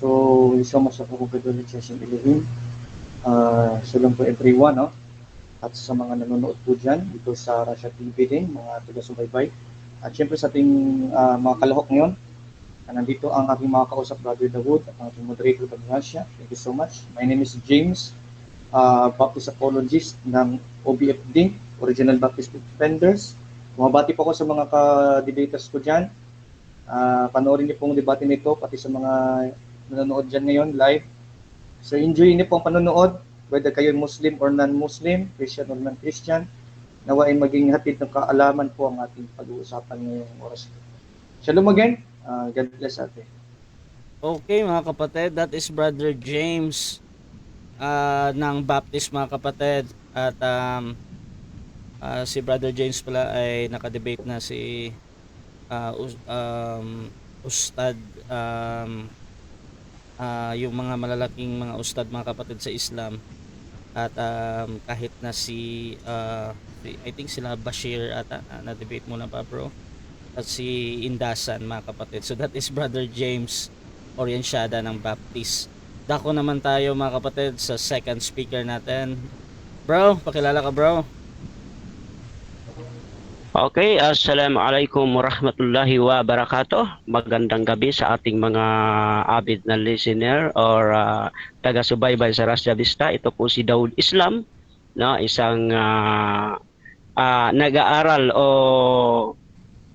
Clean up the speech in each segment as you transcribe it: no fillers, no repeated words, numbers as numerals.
So, so much ako kagalit sa Elohim. Shalom to everyone, no? At sa mga nanonood po dyan, dito sa Russia TV din, mga taga-subaybay. At syempre sa ating mga kalahok ngayon, nandito ang aking mga kausap, Brother Dawood, at ang ating moderator, Brother Russia. Thank you so much. My name is James, Baptist Apologist ng OBFD, Original Baptist Defenders. Bumabati po ako sa mga ka-debaters ko dyan. Panoorin niyo pong debate nito, pati sa mga nanonood dyan ngayon, live. So enjoy niyo pong panonood, whether kayo Muslim or non-Muslim, Christian or non-Christian, nawa ay maging hatid ng kaalaman po ang ating pag-uusapan ngayong oras. Shalom again. God bless ate. Okay mga kapatid, that is Brother James ng Baptist mga kapatid. At si Brother James pala ay nakadebate na si Ustad, yung mga malalaking mga ustad mga kapatid sa Islam. At kahit na si I think sila Bashir at na-debate muna pa bro, at si Indasan mga kapatid. So that is Brother James Oriensyada ng Baptist. Dako naman tayo mga kapatid sa second speaker natin. Bro, pakilala ka bro. Okay, assalamualaikum warahmatullahi wabarakatuh. Magandang gabi sa ating mga avid na listener or taga-subaybay sa Russia Vista. Ito po si Dawood Islam, no, isang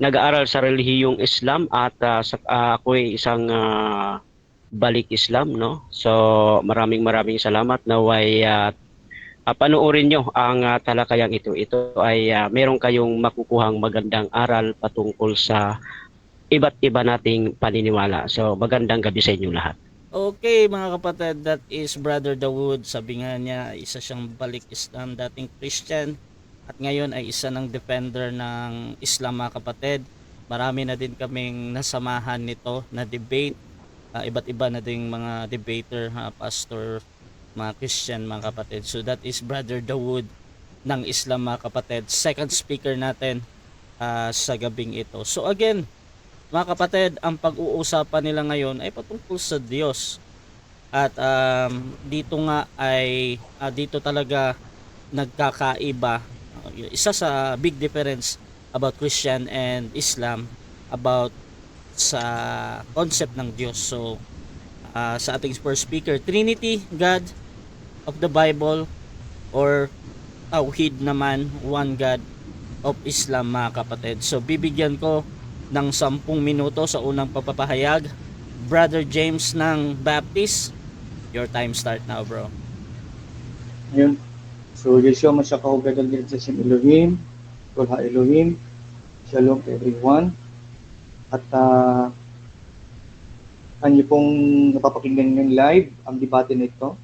nag-aaral sa relihiyong Islam at ako ay isang balik Islam, no. So maraming salamat naway panoorin nyo ang talakayang ito. Ito ay meron kayong makukuhang magandang aral patungkol sa iba't iba nating paniniwala. So magandang gabi sa inyo lahat. Okay mga kapatid, that is Brother Dawood. Sabi nga niya, isa siyang balik Islam, dating Christian, at ngayon ay isa ng defender ng Islam mga kapatid. Marami na din kaming nasamahan nito na debate. Iba't iba na ding mga debater, pastor, mga Christian mga kapatid. So that is Brother Dawood ng Islam mga kapatid. Second speaker natin sa gabing ito. So again mga kapatid, ang pag-uusapan nila ngayon ay patungkol sa Diyos. At dito nga ay dito talaga nagkakaiba. Isa sa big difference about Christian and Islam about sa concept ng Diyos. So sa ating first speaker, Trinity God of the Bible or Tawhid naman, one God of Islam mga kapatid. So bibigyan ko ng 10 minuto sa unang pagpapahayag. Brother James ng Baptist, your time start now bro. Yun. So Yeshua Mashiach kahugadan din sa Elohim, Kulha Elohim, Shalom to everyone. At kanyo pong napapakinggan ng live ang debate nito.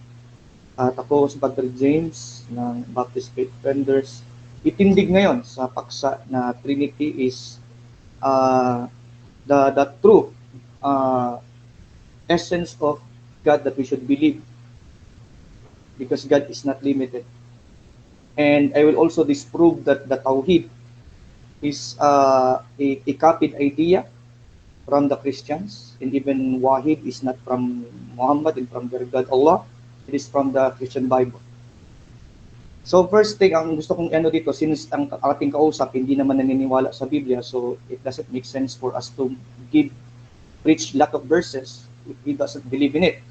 At ako si Brother James ng Baptist Faith Defenders. Itindig ngayon sa paksa na Trinity is the true essence of God that we should believe, because God is not limited. And I will also disprove that the Tawhid is a copied idea from the Christians, and even Wahid is not from Muhammad and from their God Allah. It is from the Christian Bible. So first thing, ang gusto kong dito, since ang ating kausap hindi naman naniniwala sa Biblia, so it doesn't make sense for us to preach lot of verses if he doesn't believe in it,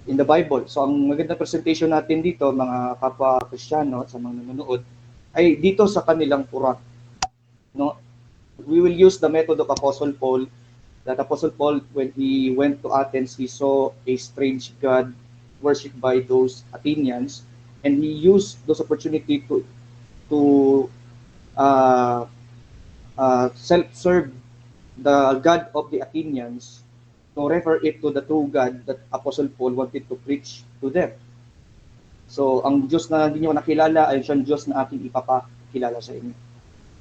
in the Bible. So ang magandang presentation natin dito, mga kapwa Kristiyano at sa mga nanonood, ay dito sa kanilang Quran. No? We will use the method of Apostle Paul, that Apostle Paul, when he went to Athens, he saw a strange God worshipped by those Athenians, and he used those opportunity to self-serve the God of the Athenians, to refer it to the true God that Apostle Paul wanted to preach to them. So ang Diyos na hindi nyo nakilala ay siyang Diyos na ating ipapakilala sa inyo.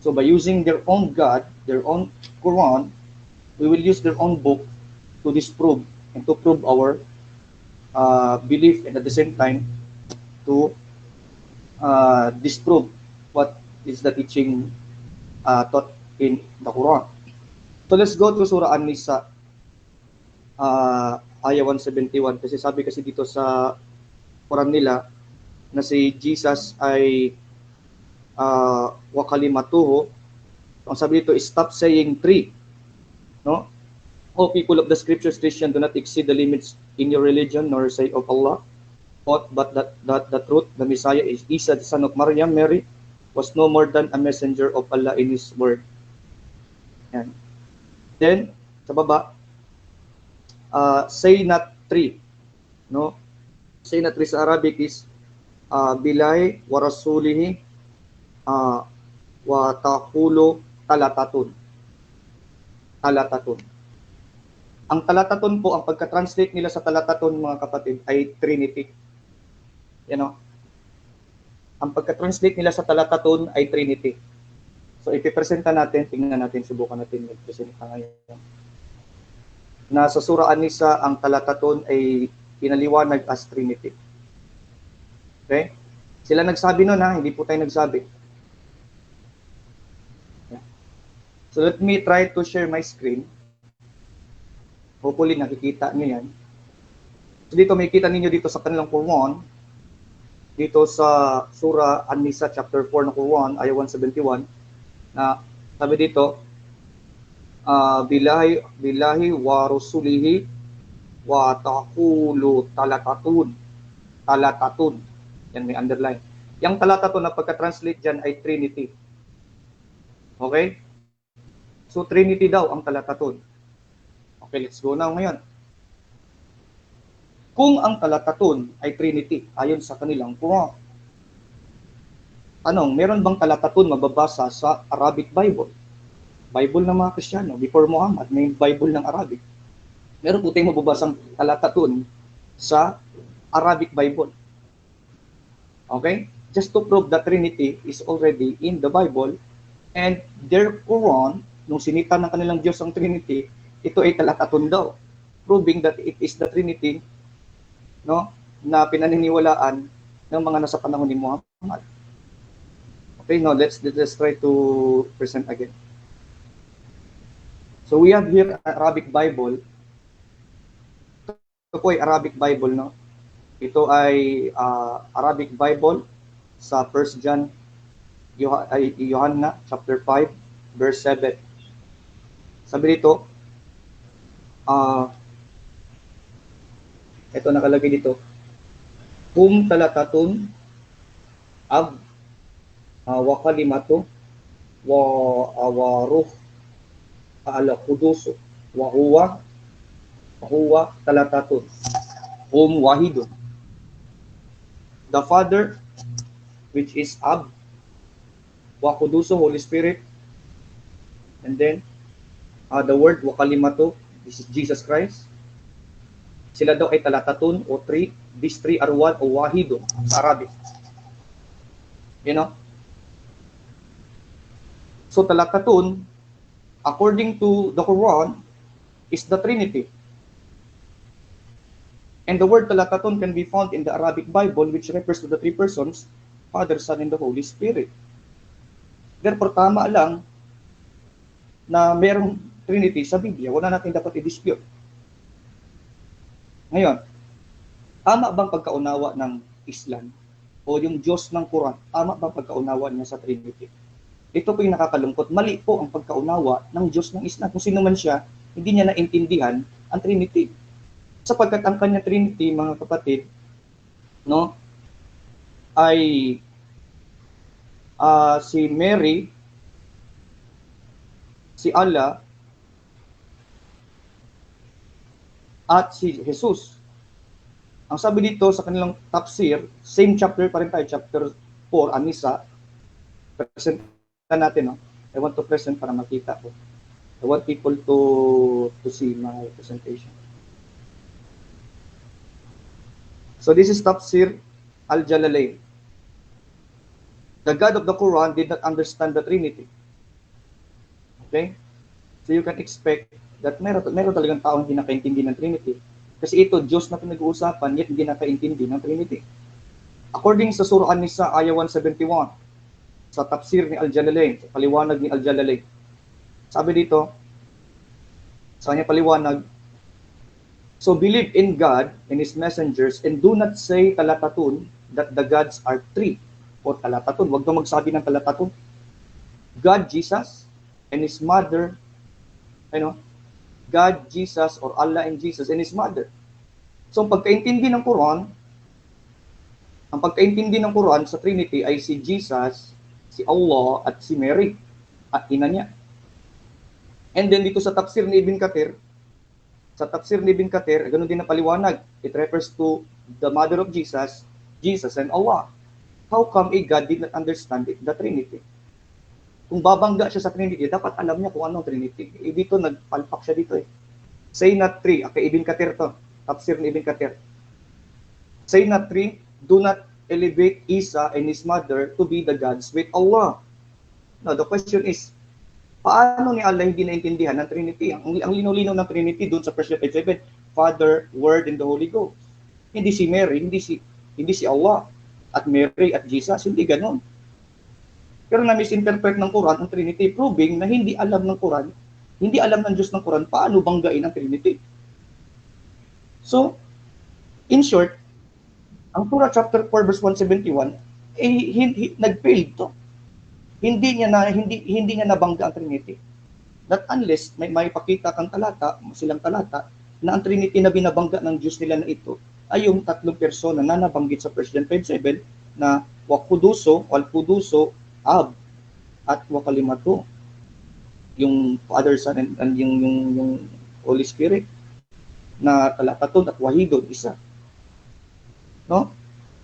So by using their own God, their own Quran, we will use their own book to disprove and to prove our belief, and at the same time to disprove what is the teaching taught in the Quran. So let's go to Surah An-Nisa, ayah 171. Kasi sabi kasi dito sa Quran nila na si Jesus ay wakalimatuhu. Ang sabi dito is stop saying three. No? O people of the scriptures, Christian, do not exceed the limits in your religion, nor say of Allah, but that the truth, the Messiah is Isa, the son of Maryam, Mary, was no more than a messenger of Allah in His word. Yan. Then, sa baba, say not three. No? Say not three sa Arabic is bilay wa rasulihi wa taqulu talatatun. Talatatun. Ang talatatun po, ang pagka-translate nila sa talatatun, mga kapatid, ay Trinity. You know? Ang pagka-translate nila sa talatatun ay Trinity. So, ipipresenta natin, tingnan natin, subukan natin mag-presenta ngayon. Na sa Surah An-Nisa, ang talatatun ay pinaliwanag as Trinity. Okay? Sila nagsabi nun, ha? Hindi po tayo nagsabi. So, let me try to share my screen. Hopefully, nakikita nyo yan. So, dito, may kita ninyo dito sa kanilang Quran, dito sa Surah An-Nisa, chapter 4 ng Quran, ayah 171, na sabi dito, bilahi wa rusulihi wa taqulu talatatun. Talatatun. Yan, may underline. Yung talatatun na pagka-translate dyan ay Trinity. Okay? So, Trinity daw ang talatatun. Okay, let's go now ngayon. Kung ang talatatun ay Trinity, ayon sa kanilang Quran, tanong, meron bang talatatun mababasa sa Arabic Bible? Bible ng mga Kristiyano, before Muhammad, may Bible ng Arabic. Meron po tayong mababasang talatatun sa Arabic Bible. Okay? Just to prove that Trinity is already in the Bible, and their Quran, nung sinita ng kanilang Diyos ang Trinity, ito ay talatatun daw, proving that it is the Trinity, no, na pinaniniwalaan ng mga nasa panahon ni Muhammad. Okay, now let's try to present again. So we have here Arabic Bible. Ito po ay Arabic Bible, no? Ito ay Arabic Bible sa 1 John Yohanna chapter 5 verse 7. Sabi dito, ito nakalagay dito, talatatun ab wa kalimatu wa ruh ala qudusu wa huwa talatatun wahidun. The Father, which is Ab, wa qudusu, Holy Spirit, and then the Word, wa kalimatu, this is Jesus Christ. Sila daw ay talatatun o three. These three are one o wahidun sa Arabic. You know? So talatatun, according to the Quran, is the Trinity. And the word talatatun can be found in the Arabic Bible, which refers to the three persons, Father, Son, and the Holy Spirit. Therefore, tama lang na merong Trinity sa Biblia. Wala natin dapat i-dispute. Ngayon, tama bang pagkaunawa ng Islam o yung Diyos ng Quran, tama bang pagkaunawa niya sa Trinity? Ito po yung nakakalungkot. Mali po ang pagkaunawa ng Diyos ng Islam. Kung sino man siya, hindi niya naintindihan ang Trinity. Sapagkat ang kanya Trinity, mga kapatid, no, ay si Mary, si Allah, at si Jesus. Ang sabi dito sa kanilang tafsir, same chapter pa rin tayo, chapter 4, An-Nisa. Present natin, no? I want to present para makita ko. I want people to see my presentation. So this is Tafsir Al-Jalalain. The God of the Quran did not understand the Trinity. Okay? So you can expect that meron talagang taong hindi nakaintindi ng Trinity. Kasi ito, Diyos na pinag-uusapan, yet hindi nakaintindi ng Trinity. According sa Surah An-Nisa, ayah 171, sa tafsir ni Al-Jalalain, sa paliwanag ni Al-Jalalain, sabi dito, sa kanya paliwanag, So believe in God and His messengers and do not say talatatun that the gods are three. O talatatun, huwag kang magsabi ng talatatun. God, Jesus, and His mother, God, Jesus, or Allah and Jesus and His mother. So ang pagkaintindi ng Quran sa Trinity ay si Jesus, si Allah, at si Mary, at ina niya. And then dito sa tafsir ni Ibn Kathir, ganun din na paliwanag. It refers to the mother of Jesus, Jesus and Allah. How come a God did not understand the Trinity? Kung babangga siya sa Trinity, dapat alam niya kung anong Trinity. Dito, nagpalpak siya dito eh. Say not three. Okay, Ibn Kathir to. Tafsir ni Ibn Kathir. Say not three. Do not elevate Isa and his mother to be the gods with Allah. Now, the question is, paano ni Allah hindi naintindihan ng Trinity? Ang linaw-linaw ng Trinity doon sa 1 Peter 7, Father, Word, and the Holy Ghost. Hindi si Mary, hindi si Allah, at Mary at Jesus, hindi ganon. Pero na-misinterpret ng Quran ang Trinity, proving na hindi alam ng Quran, hindi alam ng Diyos ng Quran paano banggain ang Trinity. So, in short, ang Surah chapter 4 verse 171 nag-fail to. Hindi niya nabangga ang Trinity. That unless may pakita kang silang talata na ang Trinity na binabangga ng Diyos nila na ito ay yung tatlong persona na nabanggit sa 1 John 5:7 na Wakuduso, Al-Kuduso, Ab at Wakalimato. Yung Father, Son and yung Holy Spirit na talataton at wahidon isa. No?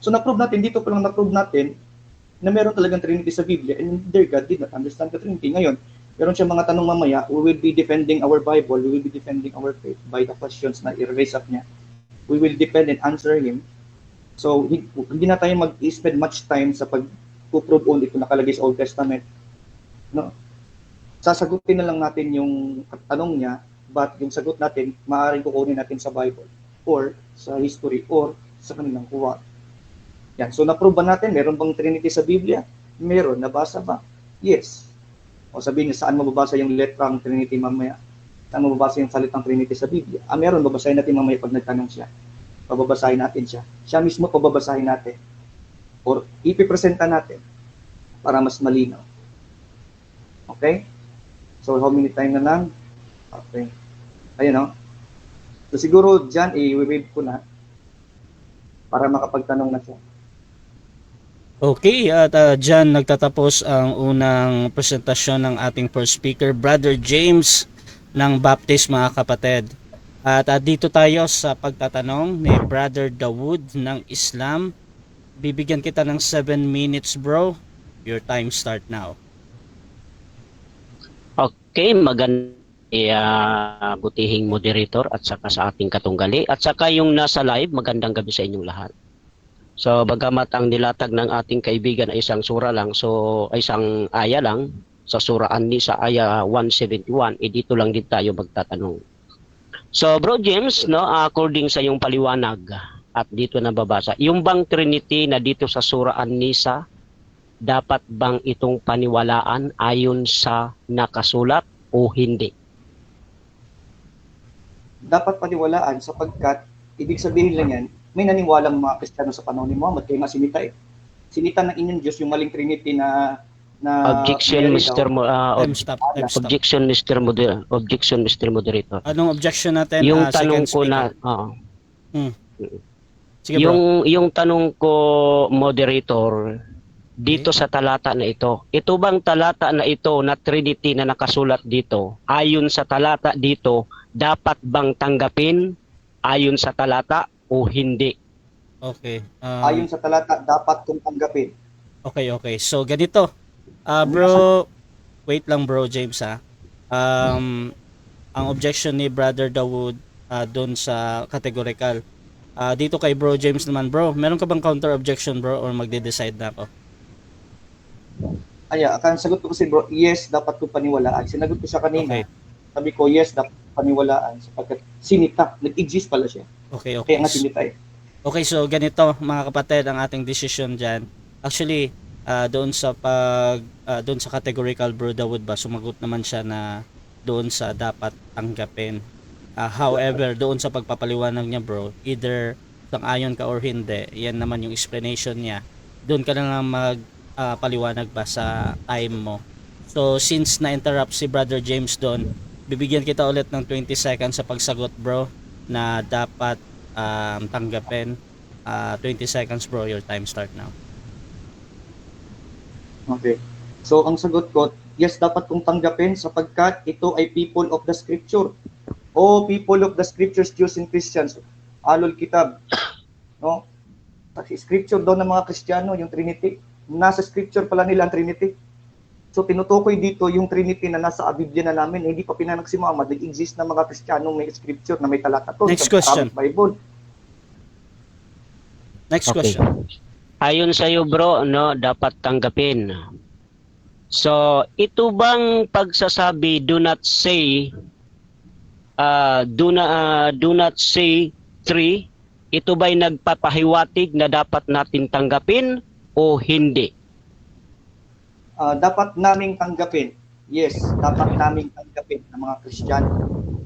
So na-prove natin, dito pa lang na-prove natin na meron talagang Trinity sa Biblia and their God did not understand the Trinity. Ngayon, meron siya mga tanong mamaya, we will be defending our Bible, we will be defending our faith by the questions na i-raise up niya. We will depend and answer him. So, hindi na tayo mag-spend much time sa pag-prove on ito nakalagay sa Old Testament. No? Sasagutin na lang natin yung tanong niya, but yung sagot natin, maaaring kukunin natin sa Bible or sa history or sa kanilang Quran. Yan. So, na-prove ba natin? Meron bang Trinity sa Biblia? Meron. Nabasa ba? Yes. O sabihin niya, saan mababasa yung letrang Trinity mamaya? Saan mababasa yung salitang Trinity sa Biblia? Meron. Babasahin natin mamaya pag nagtanong siya. Pababasahin natin siya. Siya mismo pababasahin natin. Or ipipresenta natin para mas malinaw. Okay? So, how many time na lang? Okay. Ayun, no? So, siguro dyan, i-wave ko na para makapagtanong na siya. Okay, at dyan nagtatapos ang unang presentasyon ng ating first speaker, Brother James ng Baptist, mga kapatid. At dito tayo sa pagtatanong ni Brother Dawood ng Islam. Bibigyan kita ng 7 minutes, bro. Your time start now. Okay, magandang butihing moderator at saka sa ating katunggali at saka yung nasa live, magandang gabi sa inyong lahat. So bagamat ang nilatag ng ating kaibigan ay isang sura lang, so ay isang aya lang sa sura An-Nisa aya 171, dito lang din tayo magtatanong. So Bro James, no, according sa yung paliwanag at dito nababasa, yung bang Trinity na dito sa sura An-Nisa, dapat bang itong paniwalaan ayon sa nakasulat o hindi? Dapat paniwalaan sapagkat ibig sabihin lang yan, may naniwalang mga Kristiyano sa panahon ni Muhammad, kaya nga sinita eh. Sinita ng inyong Diyos yung maling Trinity na objection, Mr. Stop. Objection, Mr. Moderator. Anong objection natin? Yung tanong ko na, Sige, bro. yung tanong ko, moderator, dito sa talata na ito bang talata na ito na Trinity na nakasulat dito, ayon sa talata dito, dapat bang tanggapin ayon sa talata o hindi? Okay. Ayon sa talata, dapat kong tanggapin. Okay. So, ganito. Bro, wait lang bro, James ha. Ang objection ni Brother Dawood doon sa categorical. Dito kay Bro James naman, bro. Meron ka bang counter objection, bro? Or magde-decide na ako? Ang sagot ko kasi bro, yes, dapat kong paniwalaan. Sinagot ko siya kanina. Okay. Sabi ko, yes, dapat paniwalaan sapagkat sinita, nag-exist pala siya. Okay. Kaya nga sinita eh. Okay, so ganito mga kapatid ang ating decision diyan. Actually, doon sa categorical, Bro Dawood ba, sumagot naman siya na doon sa dapat tanggapin. However, doon sa pagpapaliwanag niya bro, either sang-ayon ka or hindi, yan naman yung explanation niya. Doon ka na lang paliwanag ba sa time mo. So since na-interrupt si Brother James doon, bibigyan kita ulit ng 20 seconds sa pagsagot bro na dapat tanggapin. 20 seconds bro, your time start now. Okay. So, ang sagot ko, yes, dapat kong tanggapin sapagkat ito ay people of the scripture. O people of the scriptures, Jews and Christians, alul kitab. No? Kasi scripture daw ng mga Kristiyano, yung Trinity. Nasa scripture pala nila ang Trinity. So, tinutukoy dito yung Trinity na nasa Biblia na namin, hindi pa pinanag si Muhammad, nag-exist na mga Kristiyano may scripture na may talata to. Next sa question. Bible. Next Okay. question. Ayon sa iyo bro, no, dapat tanggapin. So, ito bang pagsasabi do not say do not say 3, ito ba'y nagpapahiwatig na dapat natin tanggapin o hindi? Dapat naming tanggapin. Yes, dapat naming tanggapin ng mga Kristiyano.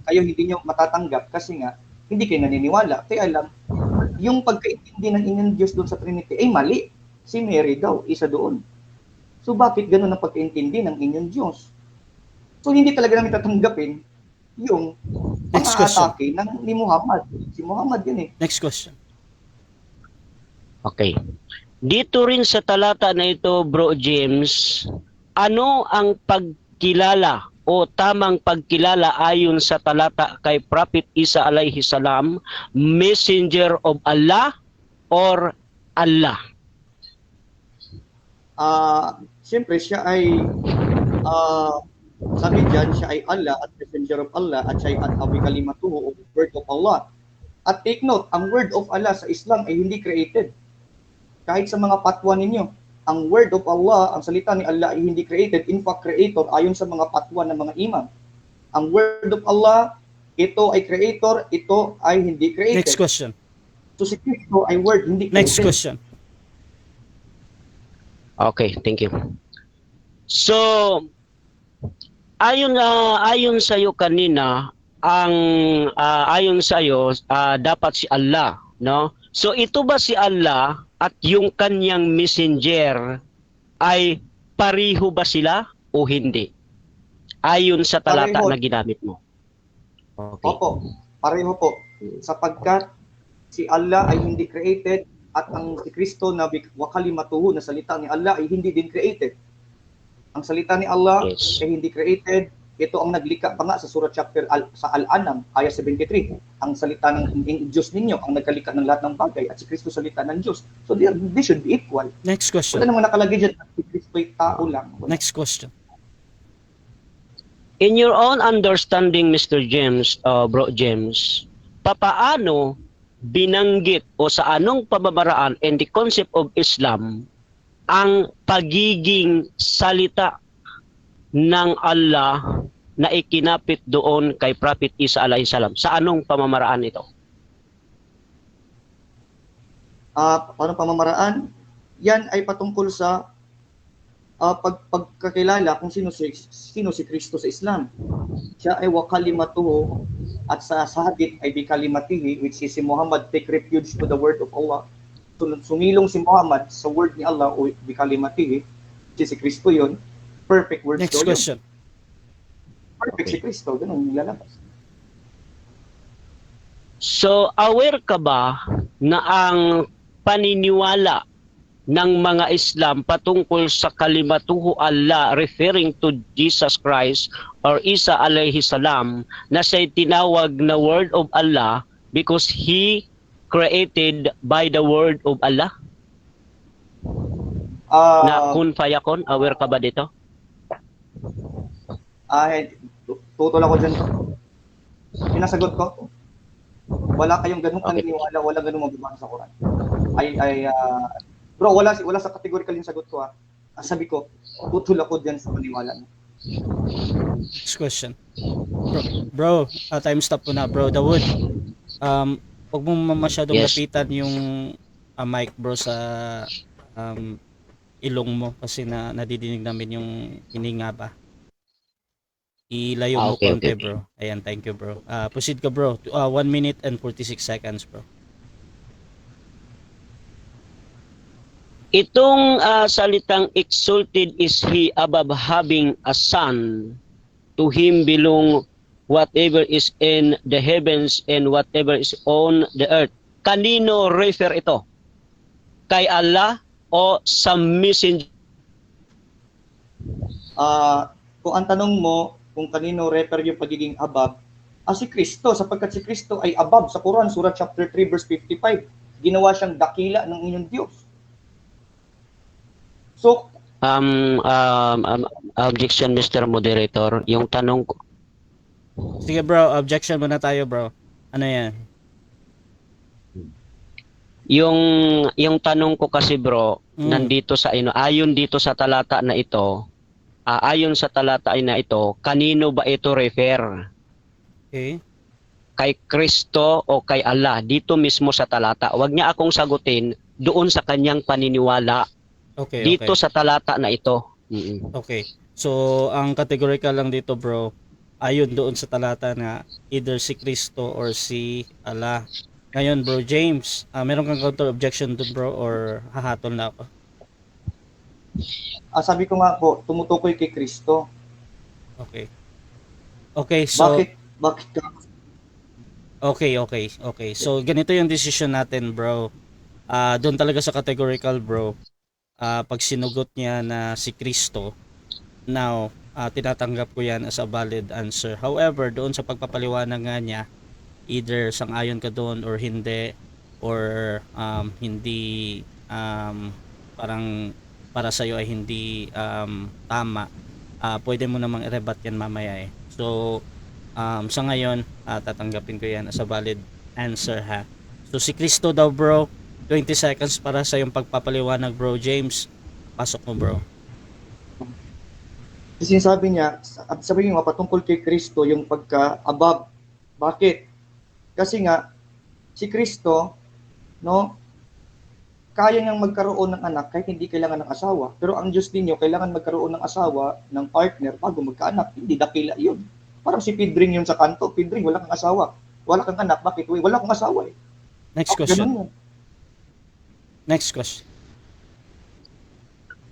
Kayo hindi nyo matatanggap kasi nga hindi kayo naniniwala. Kaya lang, yung pagkaintindi ng inyong Diyos doon sa Trinity ay mali. Si Mary daw, isa doon. So bakit ganun ang pagkaintindi ng inyong Diyos? So hindi talaga namin tatanggapin yung Next question. pang-aatake ni Muhammad. Si Muhammad yun eh. Next question. Okay. Dito rin sa talata na ito, Bro James, ano ang pagkilala o tamang pagkilala ayon sa talata kay Prophet Isa alayhi salam, messenger of Allah or Allah? Siyempre siya ay sabi dyan, siya ay Allah at messenger of Allah at siya ay at-awi kalimatuhu o word of Allah. At take note, ang word of Allah sa Islam ay hindi created. Kahit sa mga patwa ninyo, ang word of Allah, ang salita ni Allah ay hindi created. In fact, creator ayon sa mga patwa ng mga imam. Ang word of Allah, ito ay creator, ito ay hindi created. Next question. So si Kristo ay word, hindi created. Next question. Okay, thank you. So, ayon sa iyo kanina, ayon sa iyo dapat si Allah, no? So ito ba si Allah at yung kanyang messenger ay pariho ba sila o hindi? Ayon sa talata Pareho. na ginamit mo. Okay. Opo, pareho po. Sapagkat si Allah ay hindi created at ang si Kristo na wakalimatuhu na salita ni Allah ay hindi din created. Ang salita ni Allah Yes. ay hindi created. Ito ang naglikha pa nga sa surat chapter sa Al-An'am, ayah 73. Ang salita ng Diyos ninyo ang nagkalikha ng lahat ng bagay at si Kristo salita ng Diyos. So they should be equal. Next Wala question. namang nakalagay dyan at si Kristo ay tao lang. Wala. Next question. In your own understanding, Mr. James, Bro James, papaano binanggit o sa anong pamamaraan in the concept of Islam ang pagiging salita ng Allah na ikinapit doon kay Prophet Isa alayhi salam? Sa anong pamamaraan ito? Paano pamamaraan? Yan ay patungkol sa pagkakilala kung sino si Kristo sa Islam. Siya ay wakalimatuhu at sa hadith ay bikalimatihi, which is si Muhammad take refuge to the word of Allah. Sumilong si Muhammad sa word ni Allah o bikalimatihi, si Kristo yun. Perfect words Next daw yun. question. Perfect si Kristo, ganun yung lalabas. So, aware ka ba na ang paniniwala ng mga Islam patungkol sa kalimatuhu Allah referring to Jesus Christ or Isa alayhi salam na siya'y tinawag na word of Allah because He created by the word of Allah? Na kun fayakun, aware ka ba dito? Tutol ako dyan. Sinasagot ko, wala kayong ganung paniniwala, wala ganung mababasa sa Quran. Bro, wala sa categorical yung sagot ko ha. Sabi ko, tutol ako dyan sa paniwala niya. Next question. Bro, time stop po na bro. Dawood, huwag mong masyadong Yes. lapitan yung mic bro sa ilong mo kasi nadidinig namin yung hininga ba. Ilayo mo Okay, konti, okay, okay. bro. Ayan, thank you, bro. Proceed ka, bro. 1 minute and 46 seconds, bro. Itong salitang exalted is he above having a son. To him belong whatever is in the heavens and whatever is on the earth. Kanino refer ito? Kay Allah o sa messenger? Kung ang tanong mo kung kanino refer yung pagiging above, si Kristo, sapagkat si Kristo ay above sa Quran, Surah chapter 3 verse 55. Ginawa siyang dakila ng inyong Diyos. So, Objection, Mr. Moderator. Yung tanong ko, Sige, bro. Objection muna tayo, bro. Ano yan? yung tanong ko kasi bro, Mm. nandito sa ayon dito sa talata na ito, ayon sa talata na ito, kanino ba ito refer? Okay. Kay Kristo o kay Allah? Dito mismo sa talata. Huwag niya akong sagutin doon sa kanyang paniniwala. Okay, Dito okay. sa talata na ito. Mm-mm. Okay. So, ang categorical lang dito, bro, ayon doon sa talata na either si Kristo or si Allah. Ngayon, bro, James, meron kang counter objection doon, bro, or hahatol na ako? sabi ko nga po, tumutukoy kay Kristo. Okay. Okay, so Bakit ka? okay. So, ganito yung decision natin, bro. Doon talaga sa categorical, bro. Pag sinugot niya na si Kristo, now, tinatanggap ko yan as a valid answer. However, doon sa pagpapaliwanag nga niya, either sang-ayon ka doon or hindi, or hindi, parang para sa'yo ay hindi tama, pwede mo namang i-rebut yan mamaya eh. So, sa ngayon, tatanggapin ko yan as a valid answer ha. So, si Kristo daw, bro, 20 seconds para sa yung pagpapaliwanag, bro. James, pasok mo, bro. Kasi sinasabi niya, sabi niyo nga patungkol kay Kristo yung pagka-above. Bakit? Kasi nga, si Kristo, no, kaya niyang magkaroon ng anak kahit hindi kailangan ng asawa. Pero ang Diyos ninyo, kailangan magkaroon ng asawa, ng partner, bago magkaanak. Hindi dakila yun. Parang si Pedring yun sa kanto. Pedring, wala kang asawa. Wala kang anak. Bakit? Wala akong asawa eh. Next Ganun question. mo. Next question.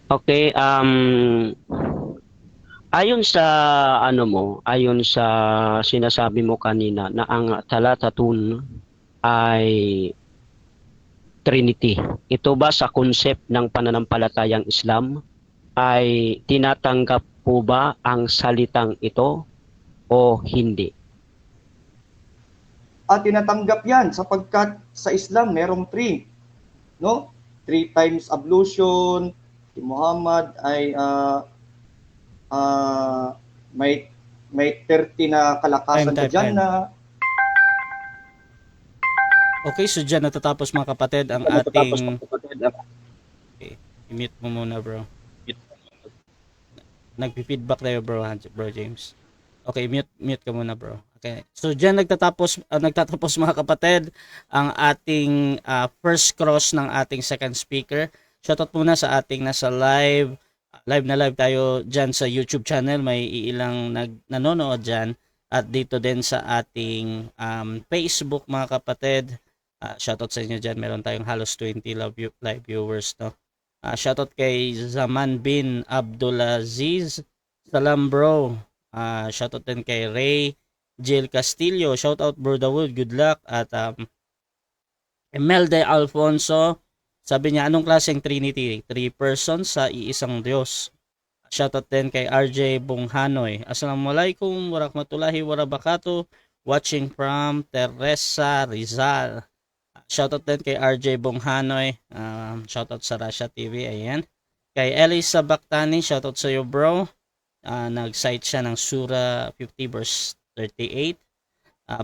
Okay, ayon sa ayon sa sinasabi mo kanina na ang talata 2 ay Trinity. Ito ba sa concept ng pananampalatayang Islam ay tinatanggap po ba ang salitang ito o hindi? Tinatanggap yan sapagkat sa Islam merong 3. No? 3 times ablution. Si Muhammad ay may 30 na kalakasan sa Time. Jannah. Okay, so dyan natatapos mga kapatid ang ating... Okay, i-mute mo muna, bro. Nagpi-feedback tayo, bro James. Okay, mute ka muna, bro. Okay. So dyan nagtatapos mga kapatid ang ating first cross ng ating second speaker. Shoutout muna sa ating nasa live na live tayo dyan sa YouTube channel. May ilang nanonood dyan. At dito din sa ating Facebook mga kapatid. Shoutout sa inyo dyan. Meron tayong halos 20 live viewers, no? Shoutout kay Zaman bin Abdulaziz. Salam, bro. Shoutout din kay Ray Jill Castillo. Shoutout, bro Dawood. Good luck. At Emelde Alfonso. Sabi niya, anong klaseng Trinity? 3 persons sa iisang Diyos. Shoutout din kay RJ Bunghanoy. Assalamualaikum warahmatullahi wabarakatuh. Watching from Teresa Rizal. Shoutout din kay RJ Bunghanoy. Shoutout sa Russia TV. Ayan. Kay Elisa Baktani. Shoutout sa iyo, bro. Nag-cite siya ng Surah 50 verse 38.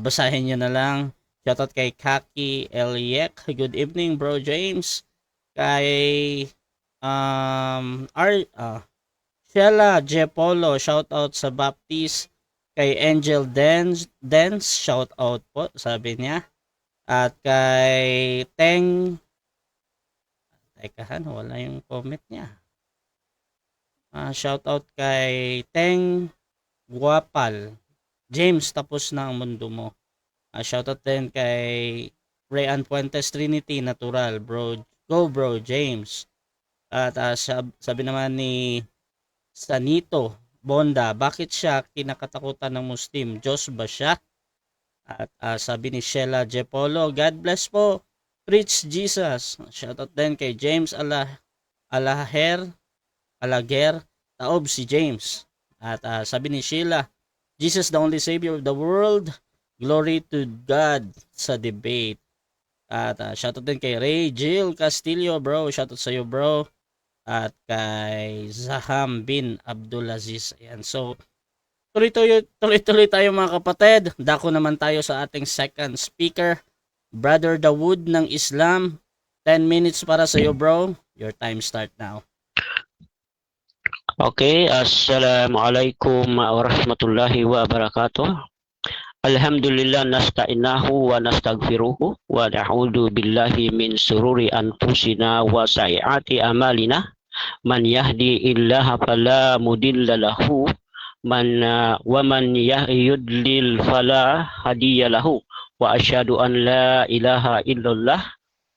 Basahin nyo na lang. Shoutout kay Kaki Eliek. Good evening, bro James. Kay Sheila Jepolo, shoutout sa Baptist. Kay Angel Dance, shoutout po, sabi niya. At kay Teng, tekahan, wala yung comment niya. Shoutout kay Teng Guapal. James, tapos na ang mundo mo. Shoutout din kay Rayan Puentes Trinity Natural, bro. Go bro, James. At sabi naman ni Sanito Bonda, bakit siya kinakatakutan ng Muslim? Diyos ba siya? At sabi ni Sheila Jepolo, God bless po. Preach Jesus. Shoutout din kay James Alager, taob si James. At sabi ni Sheila, Jesus the only Savior of the world. Glory to God sa debate. At shoutout din kay Ray Jill Castillo, bro. Shoutout sa iyo, bro. At kay Zaham bin Abdulaziz. Ayan. So, tuloy-tuloy tayo mga kapatid. Dako naman tayo sa ating second speaker. Brother Dawood ng Islam. 10 minutes para sa iyo, bro. Your time start now. Okay, assalamualaikum warahmatullahi wabarakatuh. Alhamdulillah nasta'inahu wa nastaghfiruhu wa na'udzu billahi min sururi anfusina wa sayyiati amalina. Man yahdi'illaha fala mudilla lahu wa man yudlil fala hadiya lahu. Wa asyhadu an la ilaha illallah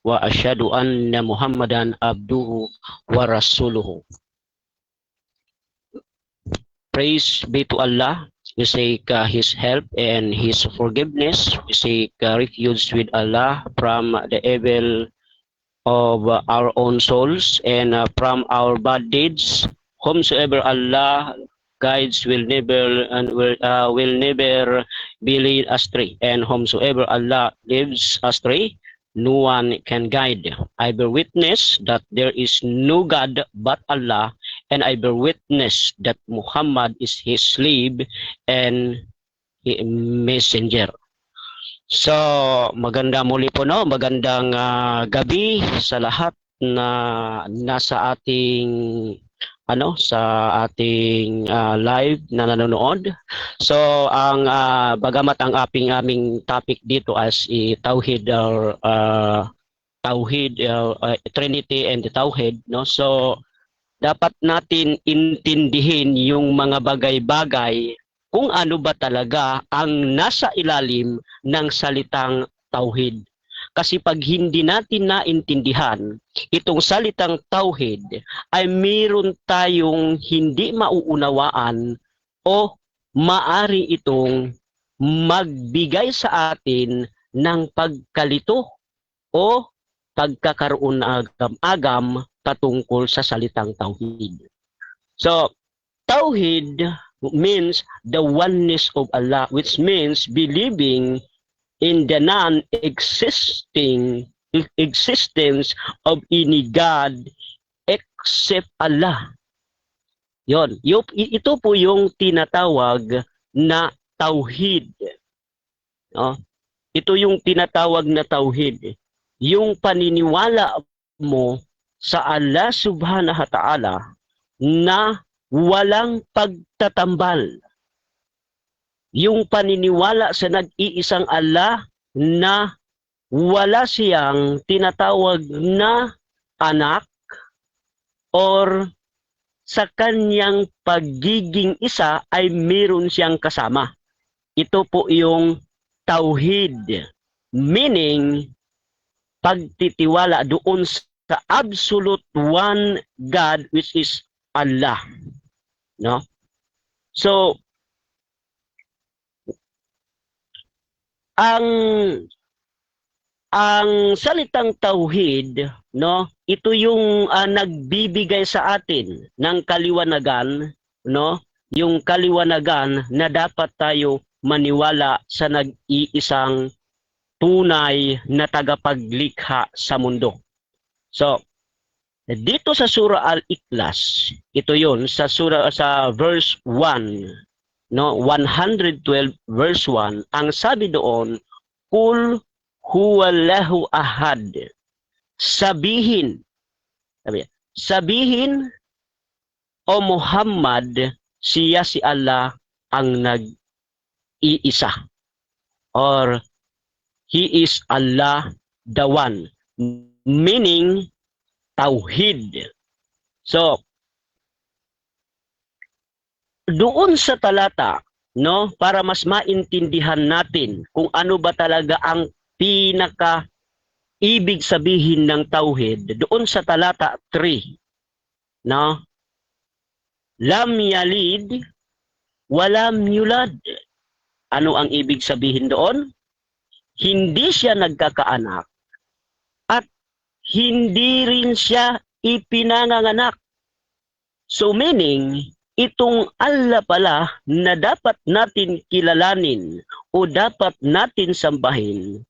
wa asyhadu anna Muhammadan abduhu wa rasuluhu. Praise be to Allah. We seek His help and His forgiveness. We seek refuge with Allah from the evil of our own souls and from our bad deeds. Whomsoever Allah guides will never be led astray, and whomsoever Allah leads astray, no one can guide. I bear witness that there is no God but Allah, and I bear witness that Muhammad is his slave and messenger. So, maganda muli po, no? Magandang gabi sa lahat na nasa ating live na nanonood. So, ang bagamat ang aming topic dito as Tauhid or Trinity and the Tauhid, no? So, dapat natin intindihin yung mga bagay-bagay kung ano ba talaga ang nasa ilalim ng salitang Tauhid. Kasi pag hindi natin naintindihan itong salitang Tauhid, ay mayroon tayong hindi mauunawaan o maari itong magbigay sa atin ng pagkalito o pagkakaroon ng agam-agam patungkol sa salitang Tauhid. So, Tauhid means the oneness of Allah, which means believing in the existence of any God except Allah. Yon, ito po yung tinatawag na Tauhid. No? Ito yung tinatawag na Tauhid. Yung paniniwala mo sa Allah subhanahu wa ta'ala na walang pagtatambal. Yung paniniwala sa nag-iisang Allah na wala siyang tinatawag na anak or sa kanyang pagiging isa ay meron siyang kasama. Ito po yung Tauhid, meaning pagtitiwala doon sa absolute one God, which is Allah. No? So, ang salitang Tauhid, no, ito yung nagbibigay sa atin ng kaliwanagan, no, yung kaliwanagan na dapat tayo maniwala sa nag-iisang tunay na tagapaglikha sa mundo. So, dito sa Surah Al-Ikhlas, ito yun sa verse 1, no, 112 verse 1, ang sabi doon, Qul huwallahu ahad. Sabihin, o Muhammad, siya si Allah ang nag-iisa. Or, He is Allah the one. Meaning, Tauhid. So, doon sa talata, no, para mas maintindihan natin kung ano ba talaga ang pinaka ibig sabihin ng tauhid, doon sa talata 3, no, lam yalid walam yulad. Ano ang ibig sabihin doon? Hindi siya nagkakaanak at hindi rin siya ipinanganganak. So meaning, itong Allah pala na dapat natin kilalanin o dapat natin sambahin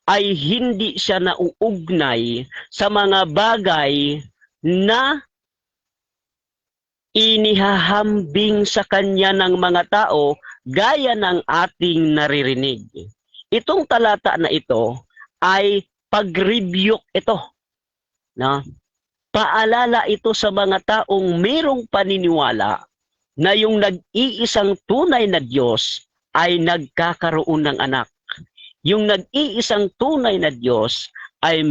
ay hindi siya nauugnay sa mga bagay na inihahambing sa kanya ng mga tao gaya ng ating naririnig. Itong talata na ito ay pag-rebuke ito. No? Paalala ito sa mga taong mayroong paniniwala na yung nag-iisang tunay na Diyos ay nagkakaroon ng anak. Yung nag-iisang tunay na Diyos ay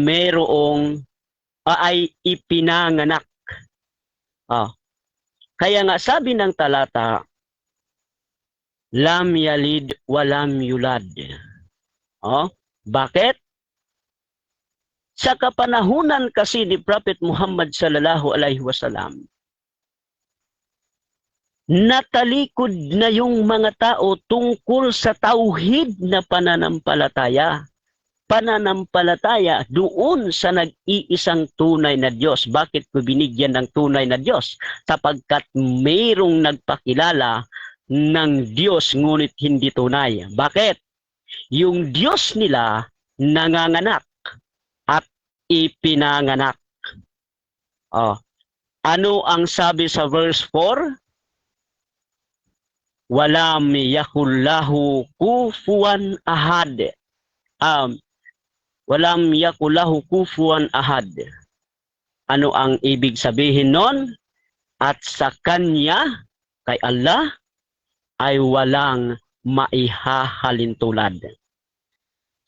ay ipinanganak. Kaya nga sabi ng talata, lam yalid walam yulad. Bakit? Sa kapanahunan kasi ni Prophet Muhammad sallallahu alaihi wasallam, natalikod na yung mga tao tungkol sa tauhid na pananampalataya. Pananampalataya doon sa nag-iisang tunay na Diyos. Bakit ko binigyan ng tunay na Diyos? Sapagkat mayroong nagpakilala ng Diyos ngunit hindi tunay. Bakit? Yung Diyos nila nanganganak at ipinanganak. Ano ang sabi sa verse 4? Walam yakullahu kufuwan ahad. Walam yakullahu kufuwan ahad. Ano ang ibig sabihin nun? At sa Kanya, kay Allah, ay walang maihahalintulad.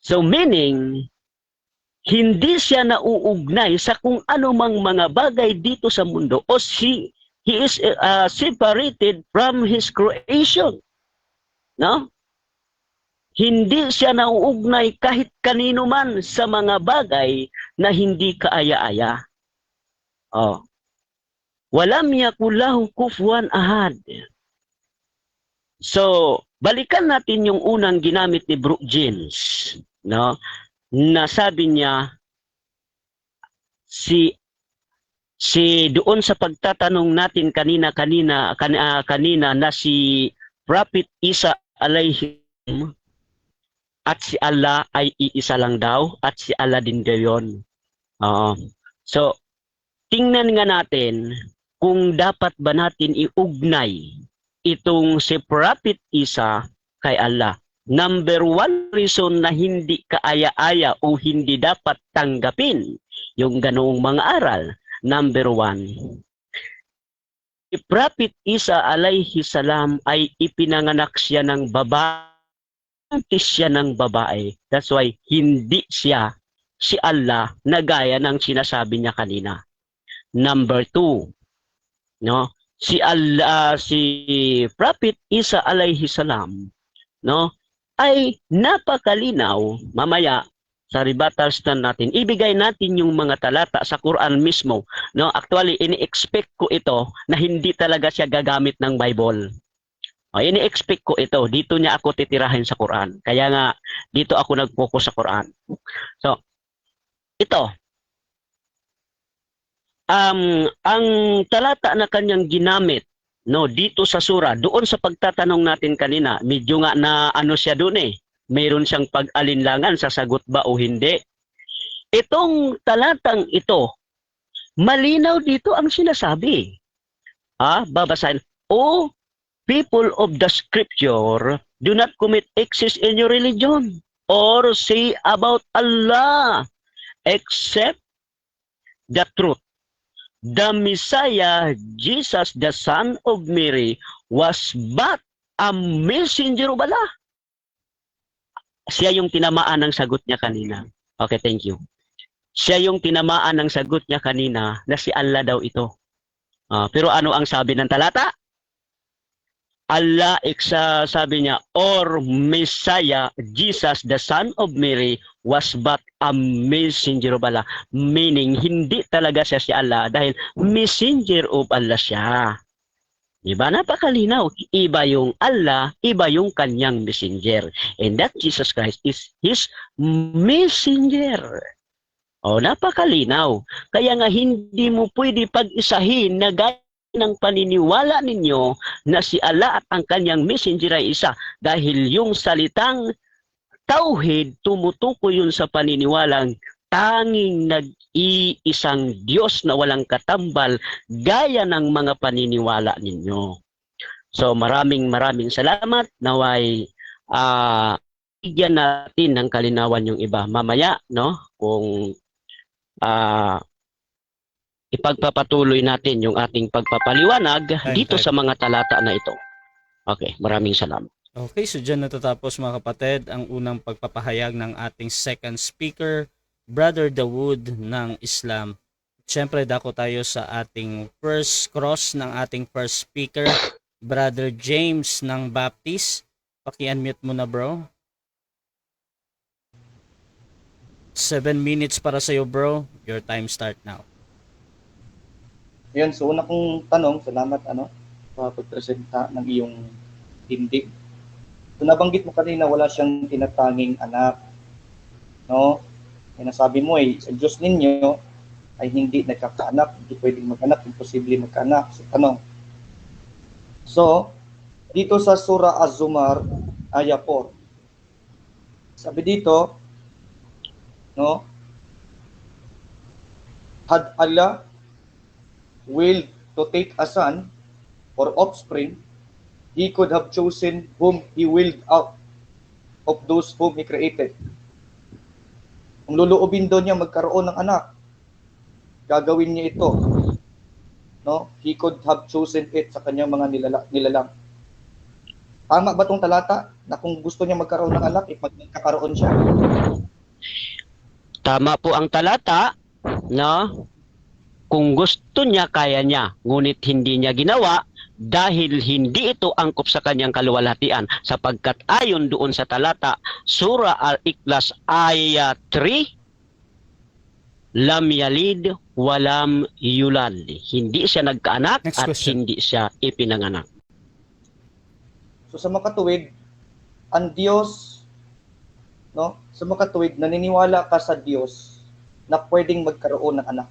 So meaning, hindi siya nauugnay sa kung anumang mga bagay dito sa mundo o he is separated from his creation. No? Hindi siya nauugnay kahit kanino man sa mga bagay na hindi kaaya-aya. Walam yakullahu kufuwan ahad. So, balikan natin yung unang ginamit ni Brooke Jeans, no? Na sabi niya si doon sa pagtatanong natin kanina na si Prophet Isa alayhi at si Allah ay iisa lang daw at si Allah din gayon. So tingnan nga natin kung dapat ba natin iugnay itong si Prophet Isa kay Allah. Number one reason na hindi kaaya-aya o hindi dapat tanggapin yung ganoong mga aral. Number one, si Prophet Isa alayhi salam ay ipinanganak siya ng babae. Siya ng babae. That's why hindi siya si Allah na gaya ng sinasabi niya kanina. Number two, no? Si Prophet Isa alayhi salam, no? Ay napakalinaw. Mamaya sa rebuttal stand natin, ibigay natin yung mga talata sa Quran mismo. No? Actually, ini-expect ko ito na hindi talaga siya gagamit ng Bible. Ini-expect ko ito. Dito niya ako titirahin sa Quran. Kaya nga, dito ako nag-focus sa Quran. So, ito. Ang talata na kanyang ginamit, no, dito sa sura, doon sa pagtatanong natin kanina, medyo nga na ano siya doon mayroon siyang pag-alinlangan sa sagot ba o hindi. Itong talatang ito, malinaw dito ang sinasabi. Babasahin, O people of the scripture, do not commit excess in your religion or say about Allah except the truth. The Messiah, Jesus, the Son of Mary, was but a messenger of Allah. Siya yung tinamaan ng sagot niya kanina. Okay, thank you. Siya yung tinamaan ng sagot niya kanina na si Allah daw ito. Pero ano ang sabi ng talata? Allah, sabi niya, or Messiah, Jesus, the son of Mary, was but a messenger of Allah. Meaning, hindi talaga siya si Allah dahil messenger of Allah siya. Diba? Napakalinaw. Iba yung Allah, iba yung kanyang messenger. And that Jesus Christ is his messenger. O, napakalinaw. Kaya nga hindi mo pwede pag-isahin na gaya ng paniniwala ninyo na si Allah at ang kanyang messenger ay isa. Dahil yung salitang tauhid, tumutukoy yun sa paniniwalang tanging nag-iisang Diyos na walang katambal gaya ng mga paniniwala ninyo. So maraming salamat. Naway bigyan natin ng kalinawan yung iba. Mamaya, no, kung ipagpapatuloy natin yung ating pagpapaliwanag dito sa mga talata na ito. Okay, maraming salamat. Okay, so dyan natatapos mga kapatid ang unang pagpapahayag ng ating second speaker, Brother Dawood ng Islam. Siyempre, dako tayo sa ating first cross ng ating first speaker, Brother James ng Baptist. Paki-unmute mo na, bro. 7 minutes para sa'yo, bro. Your time start now. Ayan, so una kong tanong, salamat sa pagpresenta ng iyong tindig. So nabanggit mo kanina wala siyang tinatanging anak. No? Kaya nasabi mo ang Diyos ninyo ay hindi nagkakaanak, hindi pwedeng mag-anak, imposible magkaanak. So tanong. So, dito sa Surah Az-Zumar, Aya 4. Sabi dito, no? Had Allah will to take a son or offspring, he could have chosen whom he willed out of those whom he created. Kung luluubin doon niya magkaroon ng anak, gagawin niya ito. No? He could have chosen it sa kanyang mga nilalang. Tama ba itong talata na kung gusto niya magkaroon ng anak, magkakaroon siya? Tama po ang talata, no? Kung gusto niya, kaya niya. Ngunit hindi niya ginawa dahil hindi ito angkop sa kanyang kaluwalhatian. Sapagkat ayon doon sa talata, Surah Al-Ikhlas, Ayat 3, Lam yalid walam yulad. Hindi siya nagkaanak at hindi siya ipinanganak. So sa makatuwid, ang Diyos, no? Sa makatuwid, naniniwala ka sa Diyos na pwedeng magkaroon ng anak.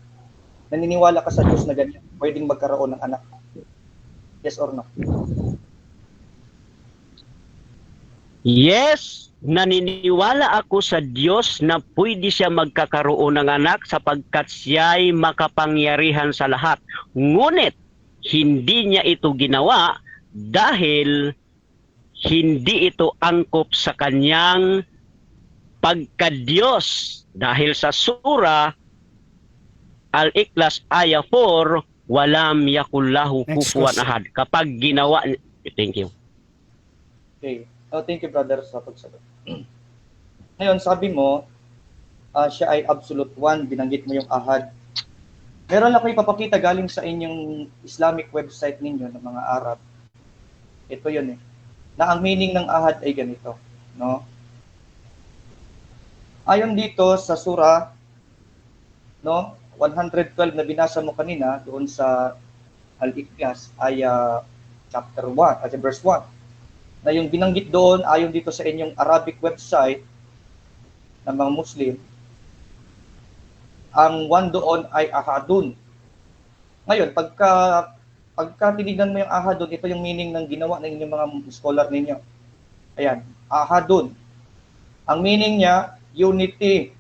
Naniniwala ka sa Diyos na ganyan, pwedeng magkaroon ng anak. Yes or no? Yes, naniniwala ako sa Diyos na pwede siya magkakaroon ng anak sapagkat siya'y makapangyarihan sa lahat. Ngunit, hindi niya ito ginawa dahil hindi ito angkop sa kanyang pagka-Diyos. Dahil sa surah Al-Ikhlas Aya 4, walam yakullahu kufuwan ahad. Kapag ginawa, thank you. Okay. Oh, thank you, brother, sa pagsagot. Ngayon, sabi mo, siya ay absolute one, binanggit mo yung ahad. Meron ako ipapakita galing sa inyong Islamic website ninyo ng mga Arab. Ito yun na ang meaning ng ahad ay ganito, no? Ayon dito sa surah, no, 112 na binasa mo kanina doon sa Al-Ikhlas, chapter 1, verse 1. Na yung binanggit doon, ayon dito sa inyong Arabic website ng mga Muslim, ang 1 doon ay ahadun. Ngayon, pagka tinignan mo yung ahadun, ito yung meaning ng ginawa ng inyong mga scholar ninyo. Ayan, ahadun. Ang meaning niya, unity.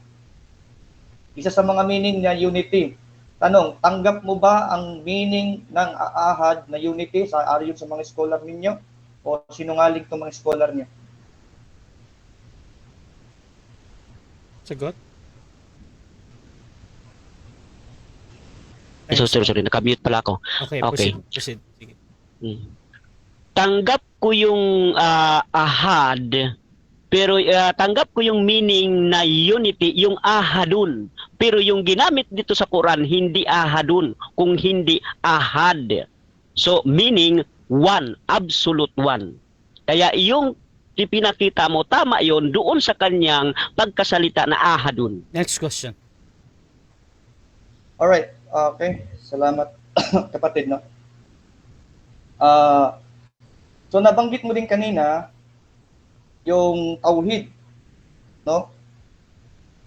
Isa sa mga meaning niya, unity. Tanong, tanggap mo ba ang meaning ng ahad na unity ayon sa mga scholar ninyo? O sinungaling itong mga scholar niyo? Sagot? Sorry, nakamute pala ako. Okay. Proceed. Sige. Tanggap ko yung ahad, pero tanggap ko yung meaning na unity, yung ahadun. Pero yung ginamit dito sa Quran, hindi ahadun, kung hindi ahad. So, meaning, one, absolute one. Kaya yung ipinakita mo, tama yon doon sa kanyang pagkasalita na ahadun. Next question. Alright, okay. Salamat, kapatid, no? So nabanggit mo din kanina yung tauhid, no?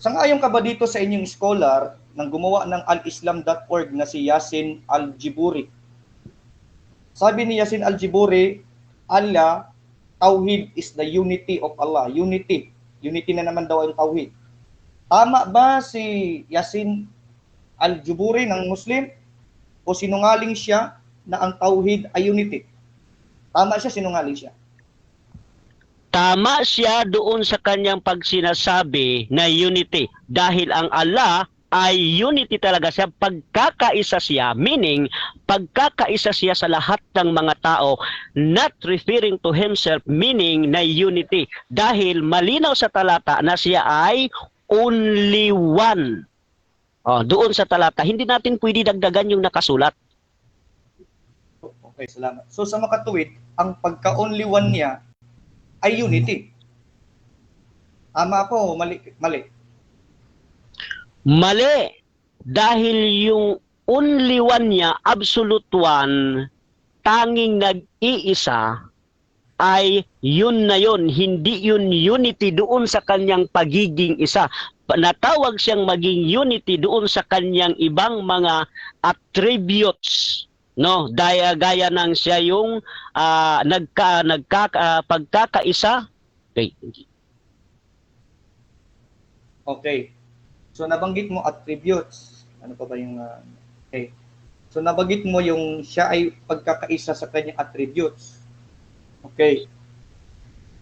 Sang-ayon ka ba dito sa inyong scholar nang gumawa ng alislam.org na si Yasin Al-Jiburi? Sabi ni Yasin Al-Jiburi, Allah, tauhid is the unity of Allah. Unity. Unity na naman daw ang tauhid. Tama ba si Yasin Al-Jiburi ng Muslim? O sinungaling siya na ang tauhid ay unity? Tama siya, sinungaling siya? Tama siya doon sa kanyang pagsinasabi na unity dahil ang Allah ay unity talaga siya, pagkakaisa siya, meaning pagkakaisa siya sa lahat ng mga tao, not referring to himself, meaning na unity, dahil malinaw sa talata na siya ay only one. Doon sa talata, hindi natin pwede dagdagan yung nakasulat. Okay, salamat. So sa makatuwid, ang pagka-only one niya ay unity. Tama ako, mali. Mali. Dahil yung only one niya, absolute one, tanging nag-iisa, ay yun na yun. Hindi yun unity doon sa kanyang pagiging isa. Natawag siyang maging unity doon sa kanyang ibang mga attributes. No, gaya ng siya yung pagkakaisa. Okay. So nabanggit mo attributes. Ano pa ba yung okay. So nabanggit mo yung siya ay pagkakaisa sa kanyang attributes. Okay.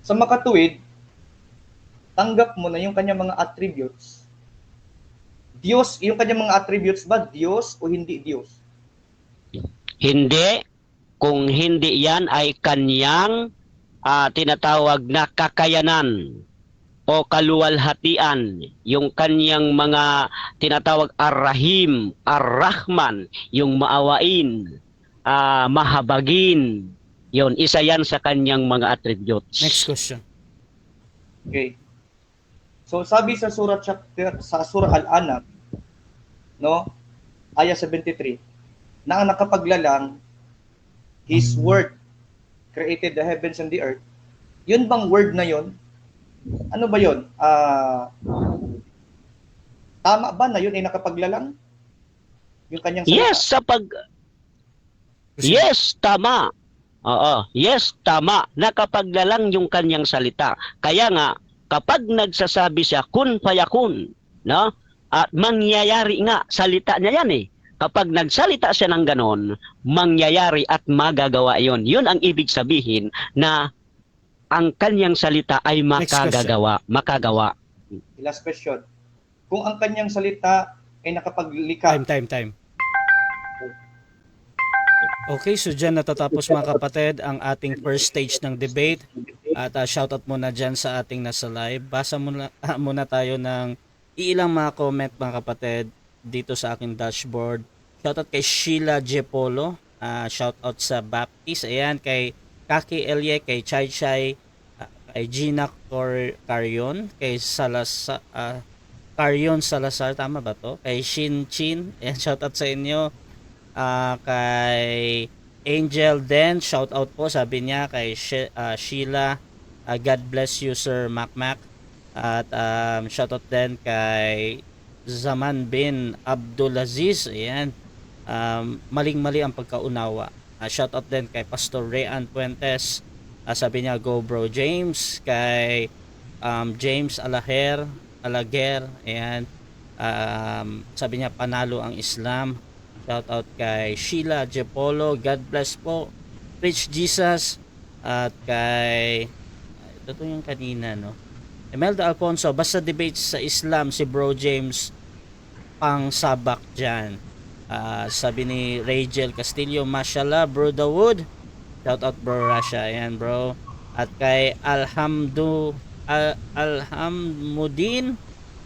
Sa makatuwid, tanggap mo na yung kanyang mga attributes. Diyos, yung kanyang mga attributes ba Diyos o hindi Diyos? Hindi. Kung hindi yan ay kanyang tinatawag na kakayanan o kaluwalhatian. Yung kanyang mga tinatawag ar-Rahim, ar-Rahman, yung maawain, mahabagin. Yun, isa yan sa kanyang mga attributes. Next question. Okay. So sabi sa surah Al-An'am, no? Aya 73, na ang nakapaglalang, His word created the heavens and the earth. Yun bang word na yun? Ano ba yun? Tama ba na yun ay nakapaglalang? Yung kanyang salita? Yes, tama. Oo, yes, tama. Nakapaglalang yung kanyang salita. Kaya nga, kapag nagsasabi siya, kun fayakun, no? At mangyayari nga, salita niya yan eh. Kapag nagsalita siya ng ganon, mangyayari at magagawa yon. Yun ang ibig sabihin na ang kanyang salita ay makagawa. Last question. Kung ang kanyang salita ay nakapaglikha. Time. Okay, so dyan natatapos mga kapatid ang ating first stage ng debate. At shoutout muna dyan sa ating nasa live. Basa muna tayo ng ilang mga comment mga kapatid dito sa aking dashboard. Shoutout kay Sheila Jepolo. Shoutout sa Baptist. Ayan, kay Kaki Elye, kay Chai Chai, kay Gina Carion, kay Carion Salazar, tama ba to? Kay Shin Chin, ayan, shoutout sa inyo. Kay Angel Den, shoutout po, sabi niya kay Sheila, God bless you Sir Macmac. At shoutout din kay Zaman bin Abdulaziz, ayan, maling-mali ang pagkaunawa. Shoutout din kay Pastor Rayan Puentes, sabi niya go bro James. Kay James Alaguer, ayan, sabi niya panalo ang Islam. Shoutout kay Sheila Jepolo, God bless po. Rich Jesus. At kay ito yung kanina, no, Imelda Alfonso, basta debates sa Islam si bro James pang sabak dyan. Sabi ni Rachel Castillo, mashallah bro Dawood, shout out bro Rasha, ayan bro. At kay Alhamdudin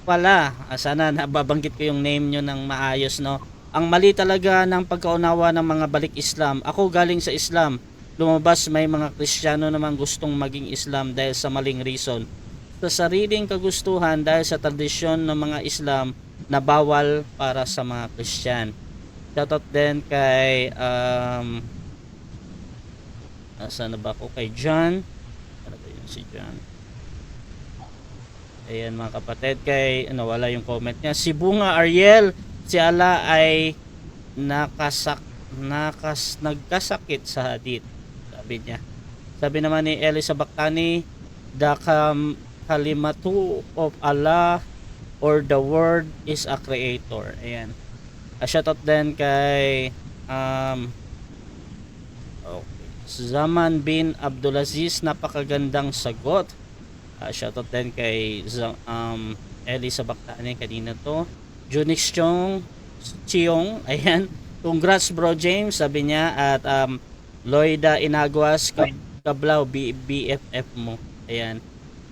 pala, sana nababanggit ko yung name nyo ng maayos, no. Ang mali talaga ng pagkaunawa ng mga balik Islam. Ako galing sa Islam, lumabas may mga Kristiyano naman gustong maging Islam dahil sa maling reason. Sa sariling kagustuhan dahil sa tradisyon ng mga Islam na bawal para sa mga Christian. Shoutout din kay saan na ba ako? Kay John. Ano ba yun si John? Ayan mga kapatid, kay wala yung comment niya. Si Bunga Ariel, si Ala ay nagkasakit sa hadith, sabi niya. Sabi naman ni Elisa Baktani, the kalimatu of Allah or the word is a creator. Ayan. Shoutout din kay Zaman bin Abdulaziz, napakagandang sagot. Shoutout din kay Elisa Baktani kanina to. Junix Chiong, ayan. Congrats bro James, sabi niya. At Loida Inaguas, Kablaw, BFF mo. Ayan.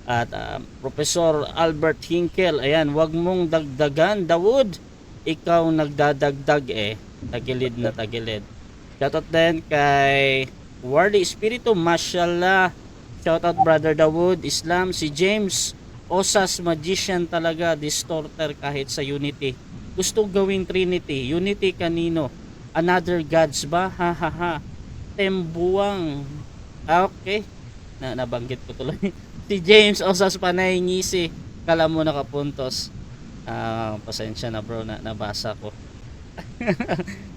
At Professor Albert Hinkel, ayan, wag mong dagdagan Dawood, ikaw nagdadagdag tagilid na tagilid. Shoutout din kay Wardy Espiritu, mashallah. Shoutout brother Dawood Islam. Si James Osas, magician talaga, distorter kahit sa Unity. Gusto gawing Trinity. Unity kanino? Another gods ba? Ha ha ha. Tembuang. Okay. Nabanggit ko tuloy. Si James Osas Panay Ngisi. Kala mo nakapuntos. Pasensya na bro, nabasa ko.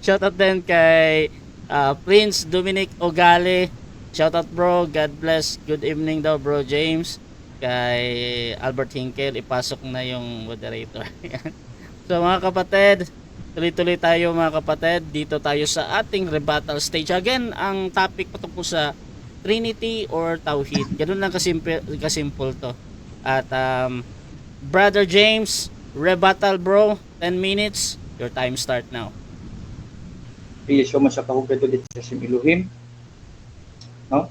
Shoutout din kay Prince Dominic Ogale. Shoutout bro, God bless. Good evening daw bro James. Kay Albert Hinkel, ipasok na yung moderator. So mga kapatid, tuloy-tuloy tayo mga kapatid. Dito tayo sa ating rebuttal stage. Again, ang topic patungkol sa Trinity or Tauhid. Ganun lang kasimple to. At Brother James, rebuttal bro, 10 minutes. Your time start now. Yeshua Mashiach dito sa Elohim. No?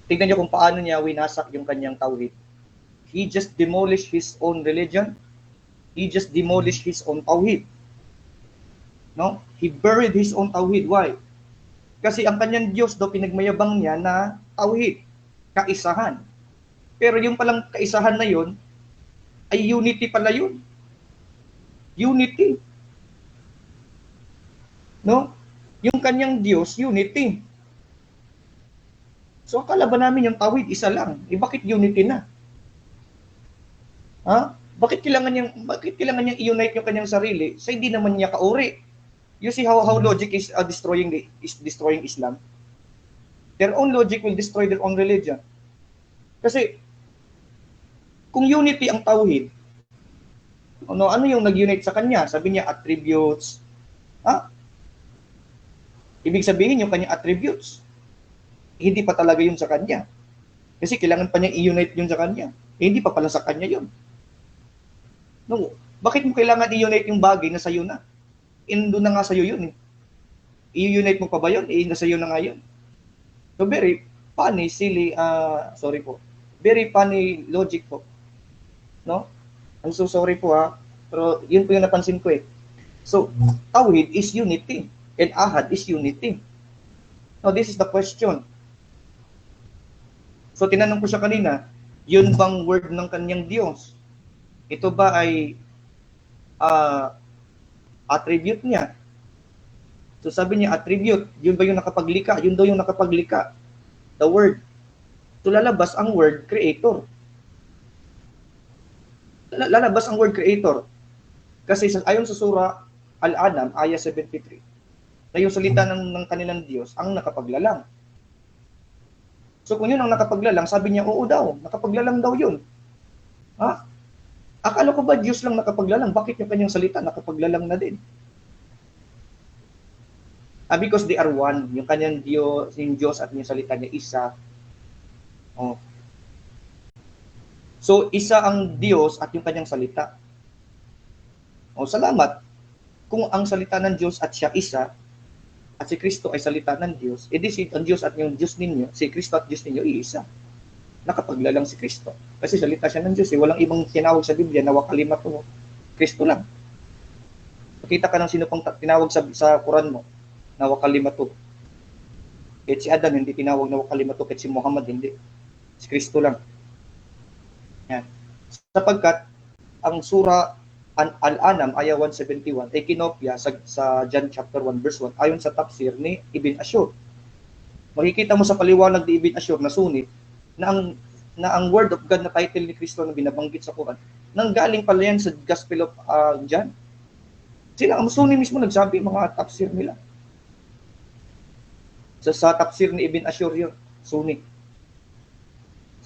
Tignan niyo kung paano niya winasak yung kanyang tauhid. He just demolished his own religion. He just demolished his own tauhid. No? He buried his own tauhid. Why? Kasi ang kanyang Diyos daw pinagmayabang niya na tauhid, kaisahan. Pero yung palang kaisahan na yun, ay unity pala yun. Unity. No? Yung kanyang Diyos, unity. So akala ba namin yung tawhid isa lang? Bakit unity na? Ha? Bakit kailangan niyang i-unite yung kanyang sarili sa hindi naman niya kauri? You see how logic is destroying Islam. Their own logic will destroy their own religion. Kasi kung unity ang tauhid, ano yung nag-unite sa kanya? Sabi niya attributes. Ha? Ibig sabihin yung kanyang attributes, hindi pa talaga yun sa kanya. Kasi kailangan pa niya i-unite yun sa kanya. Hindi pa pala sa kanya yun. No, bakit mo kailangan i-unite yung bagay na sa'yo na? Doon na nga sa'yo yun eh. I-unite mo pa ba yun? Nasa iyo na nga yun. So very funny, silly, very funny logic po. No? I'm so sorry po ha. Pero yun po yung napansin ko eh. So, Tawhid is unity. And Ahad is unity. Now, this is the question. So, tinanong ko siya kanina, yun bang word ng kanyang Diyos? Ito ba ay attribute niya? So, sabi niya, attribute. Yun ba yung nakapaglika? Yun daw yung nakapaglika. The word. So, lalabas ang word creator. Lalabas ang word creator. Kasi ayon sa surah Al-An'am, ayah 73, na yung salita ng kanilang Diyos ang nakapaglalang. So kung yun ang nakapaglalang, sabi niya, oo daw, nakapaglalang daw yun. Ha? Akala ko ba Diyos lang nakapaglalang? Bakit yung kanyang salita nakapaglalang na din? Because they are one. Yung kanyang Diyos, yung Diyos at yung salita niya, isa. Oh. So isa ang Diyos at yung kanyang salita. Oh, salamat. Kung ang salita ng Diyos at siya isa, at si Kristo ay salita ng Diyos, edi si ang Diyos at yung Diyos ninyo, si Kristo at Diyos ninyo, iisa. Nakapaglalang si Kristo. Kasi salita siya ng Diyos. Walang ibang tinawag sa Biblia na wakalimat mo. Kristo lang. Makita ka ng sino pang tinawag sa Quran mo na wakalimat mo. Kahit si Adan, hindi tinawag na wakalimato. Kahit si Muhammad, hindi. Si Kristo lang. Yan. Sapagkat, ang sura Al-An'am, ayah 171, ay kinopya sa John chapter 1, verse 1, ayon sa tafsir ni Ibn Ashur. Makikita mo sa paliwanag ni Ibn Ashur na sunit, na ang word of God na title ni Kristo na binabanggit sa Quran, nanggaling pala yan sa Gospel of John. Sila, ang sunni mismo nagsabi, mga tafsir nila. Sa tafsir ni Ibn Ashur yun, sunni.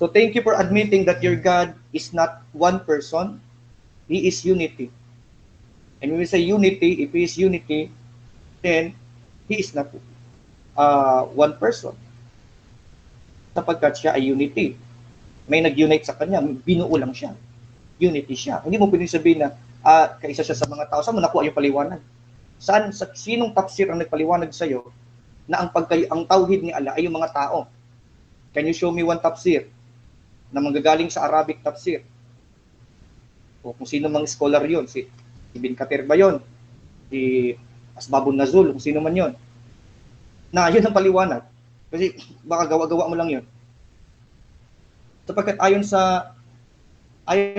So thank you for admitting that your God is not one person, He is unity. And when we say unity, if He is unity, then He is not one person. Sapagkat siya ay unity. May nag-unite sa Kanya, binuo lang siya. Unity siya. Hindi mo pwedeng sabihin na kaisa siya sa mga tao. Saan mo nakuha yung paliwanag? Sinong tafsir ang nagpaliwanag sa iyo na ang tauhid ni Allah ay yung mga tao? Can you show me one tafsir na manggagaling sa Arabic tafsir? O kung sino mang scholar yon, si Ibn Kathir ba yun? Si Asbabun Nazul, kung sino man yon. Na yun ang paliwanag. Kasi baka gawa-gawa mo lang yun. Sapagkat ayon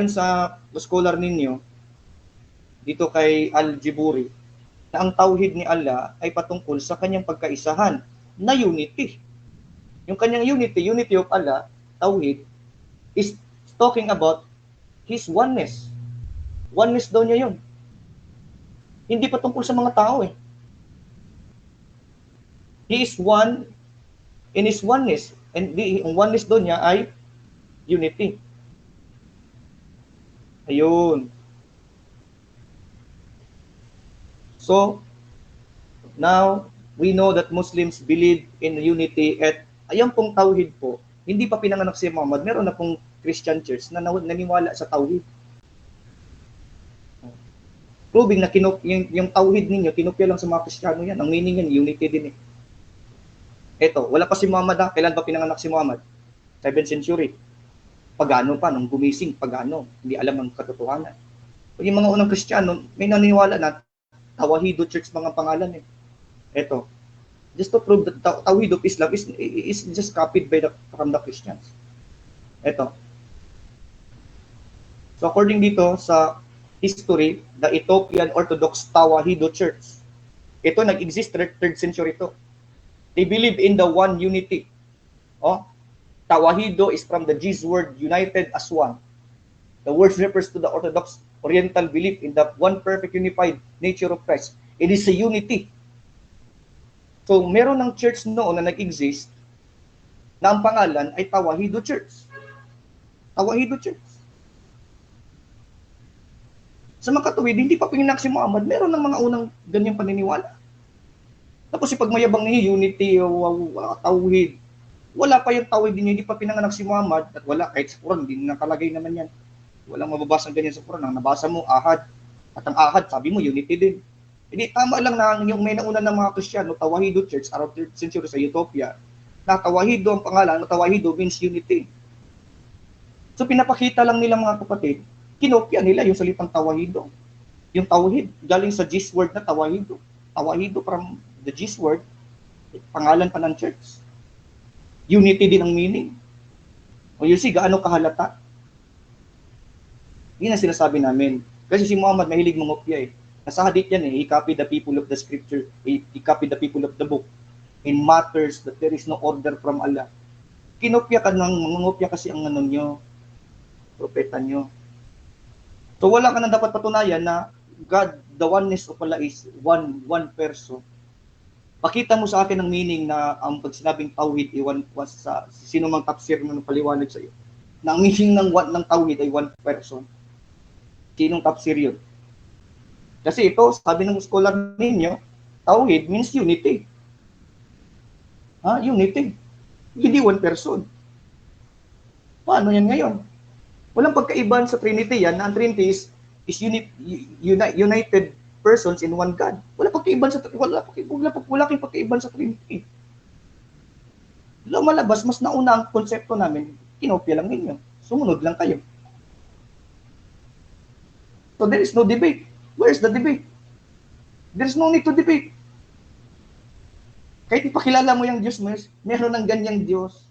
sa scholar ninyo, dito kay Al-Jiburi, na ang tauhid ni Allah ay patungkol sa kanyang pagkaisahan na unity. Yung kanyang unity of Allah, tauhid, is talking about His oneness. Oneness daw niya yun. Hindi patungkol sa mga tao eh. He is one in His oneness. And ang oneness daw niya ay unity. Ayun. So, now, we know that Muslims believe in unity at ayan pong tauhid po, hindi pa pinanganak si Muhammad, meron na pong Christian church na naniwala sa tauhid. Proving na yung tauhid ninyo, kinopya lang sa mga Kristiyano yan. Ang meaning yan, unity din eh. Eto, wala pa si Muhammad ha. Kailan ba pinanganak si Muhammad? 7th century. Pagano pa, nung gumising, pagano. Hindi alam ang katotohanan. Yung mga unang Kristiyano, may naniniwala na Tawahido Church mga pangalan eh. Eto, just to prove that Tawhid of Islam is just copied from the Christians. Eto. So according dito sa history, the Ethiopian Orthodox Tawahido Church, ito nag-exist 3rd century to. They believe in the one unity. Oh, Tawahido is from the Jews word united as one. The word refers to the Orthodox Oriental belief in the one perfect unified nature of Christ. It is a unity. So, meron ng church noon na nag-exist na ang pangalan ay Tawahido Church. Tawahido Church. Sa mga katuwid, hindi pa pinanganak si Muhammad, meron ng mga unang ganyang paniniwala. Tapos ipagmayabang niya, unity, tauhid. Wala pa yung tauhid niya, hindi pa pinanganak si Muhammad, at wala, kahit sa Quran, hindi nakalagay naman yan. Walang mababasang ganyan sa Quran. Ang nabasa mo, ahad. At ang ahad, sabi mo, unity din. Hindi, tama lang na yung may nauna ng mga Kristiyano, Tawahido Church, around 3rd century sa Ethiopia, na Tawahido ang pangalan, Tawahido means unity. So pinapakita lang nila mga kapatid, kinopya nila yung salitang Tawahido. Yung Tawhid, galing sa Jewish word na Tawahido. Tawahido from the Jewish word, pangalan pa ng church. Unity din ang meaning. O you see, gaano kahalata. Yun ang sinasabi namin. Kasi si Muhammad mahilig mangopya eh. Nasa hadith yan eh, he copied the people of the scripture, he copied the people of the book. In matters that there is no order from Allah. Kinopya ka ng mangopya kasi ang ano nyo, propeta nyo. So wala ka nang dapat patunayan na God, the oneness of Allah is one person. Pakita mo sa akin ang meaning na ang pag sinabing tawhid ay one sa sino mang tafsir na paliwanag sa iyo. Na ang meaning ng tawhid ay one person. Sinong tafsir yun? Kasi ito, sabi ng scholar ninyo, tawhid means unity. Unity. Hindi one person. Paano yan ngayon? Walang pagkaibahan sa Trinity yan, na ang Trinity is united persons in one God. Wala kang pagkaibahan sa Trinity. Lumalabas, mas nauna ang konsepto namin, kinopya lang ninyo. Sumunod lang kayo. So there is no debate. Where is the debate? There is no need to debate. Kahit ipakilala mo yung Diyos mo, meron ng ganyang Diyos.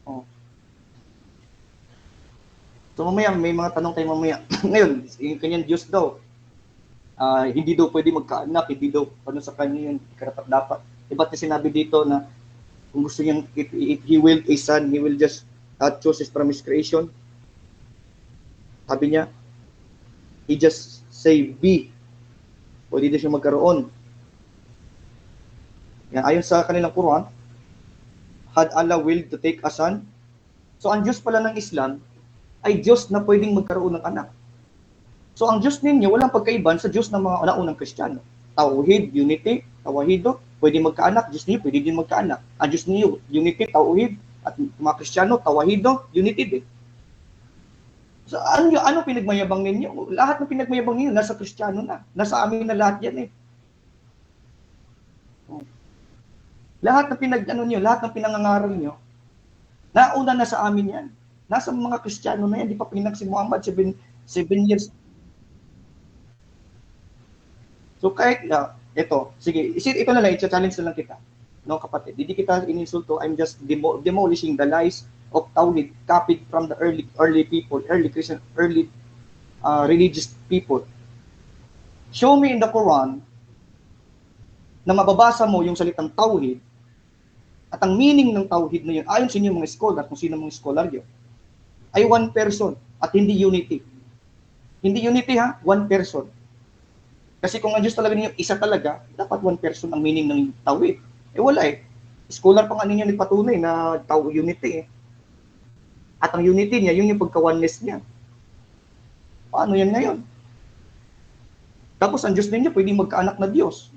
Oh. So mamaya, may mga tanong tayo mamaya. Ngayon, yung kanyang Diyos daw, hindi daw pwede magkaanak, hindi daw ano sa kanya yun, karapat-dapat. Ba't na sinabi dito na kung gusto niyang, if he willed a son, he will just choose from his creation. Sabi niya, he just say be. Pwede din siya magkaroon. Yan, ayon sa kanilang Quran, had Allah willed to take a son. So ang Diyos pala ng Islam ay Diyos na pwedeng magkaroon ng anak. So ang Diyos ninyo, walang pagkaiban sa Diyos ng mga naunang Kristiyano. Tauhid, unity, tawahido, pwede magkaanak, Diyos niyo, pwede din magkaanak. Ang Diyos niyo, unity, tauhid, at mga Kristiyano, tawahido, unity din. So ano pinagmayabang ninyo? Lahat ng pinagmayabang ninyo, nasa Kristiyano na. Nasa amin na lahat yan eh. Lahat ng lahat ng pinangangaral nyo, nauna na sa amin yan. Nasa mga Kristiyano na yan, di pa pinag si Muhammad, 7 years. So kahit, sige, ito na lang, i-challenge na lang kita. No, kapatid, hindi kita ininsulto, I'm just demolishing the lies of Tawhid copied from the early people, early Christian, early religious people. Show me in the Quran na mababasa mo yung salitang Tawhid at ang meaning ng Tawhid na yun, ayon sa inyo mga scholar, kung sino mga scholar yun, ay one person at hindi unity. Hindi unity ha, one person. Kasi kung ang Diyos talaga ninyo, isa talaga, dapat one person ang meaning ng Tawhid. Wala eh. Scholar pa nga ninyo nagpatunay na unity eh. At ang unity niya, yun yung pagka-oneness niya. Paano yan ngayon? Tapos ang Diyos ninyo, pwedeng magkaanak na Diyos.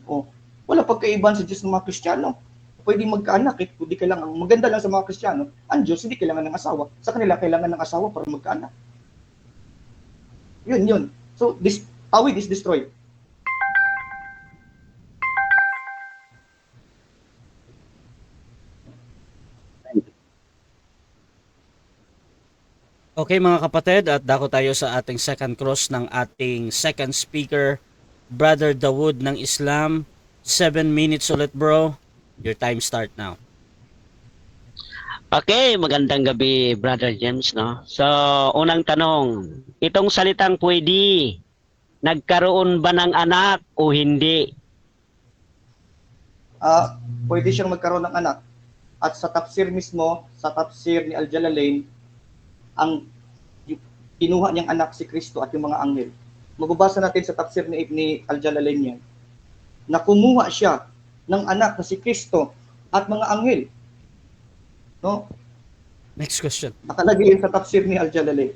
Wala pagkaiban sa Diyos ng mga Kristiyano. Pwedeng magkaanak, hindi kailangan. Maganda lang sa mga Kristiyano, ang Diyos hindi kailangan ng asawa. Sa kanila, kailangan ng asawa para magkaanak. Yun. So, Tawhid is destroyed. Okay mga kapatid, at dako tayo sa ating second cross ng ating second speaker, Brother Dawood ng Islam. 7 minutes ulit bro. Your time start now. Okay, magandang gabi, Brother James, no? So, unang tanong, itong salitang pwede, nagkaroon ba ng anak o hindi? Pwede siyang magkaroon ng anak. At sa tafsir mismo, sa tafsir ni Al-Jalalain, ang kinuha niyang anak si Kristo at yung mga anghel. Mababasa natin sa tafsir ni Al-Jalalain yan, na kumuha siya ng anak na si Kristo at mga anghel. No? Next question. Nakalagay sa tafsir ni Al-Jalalain.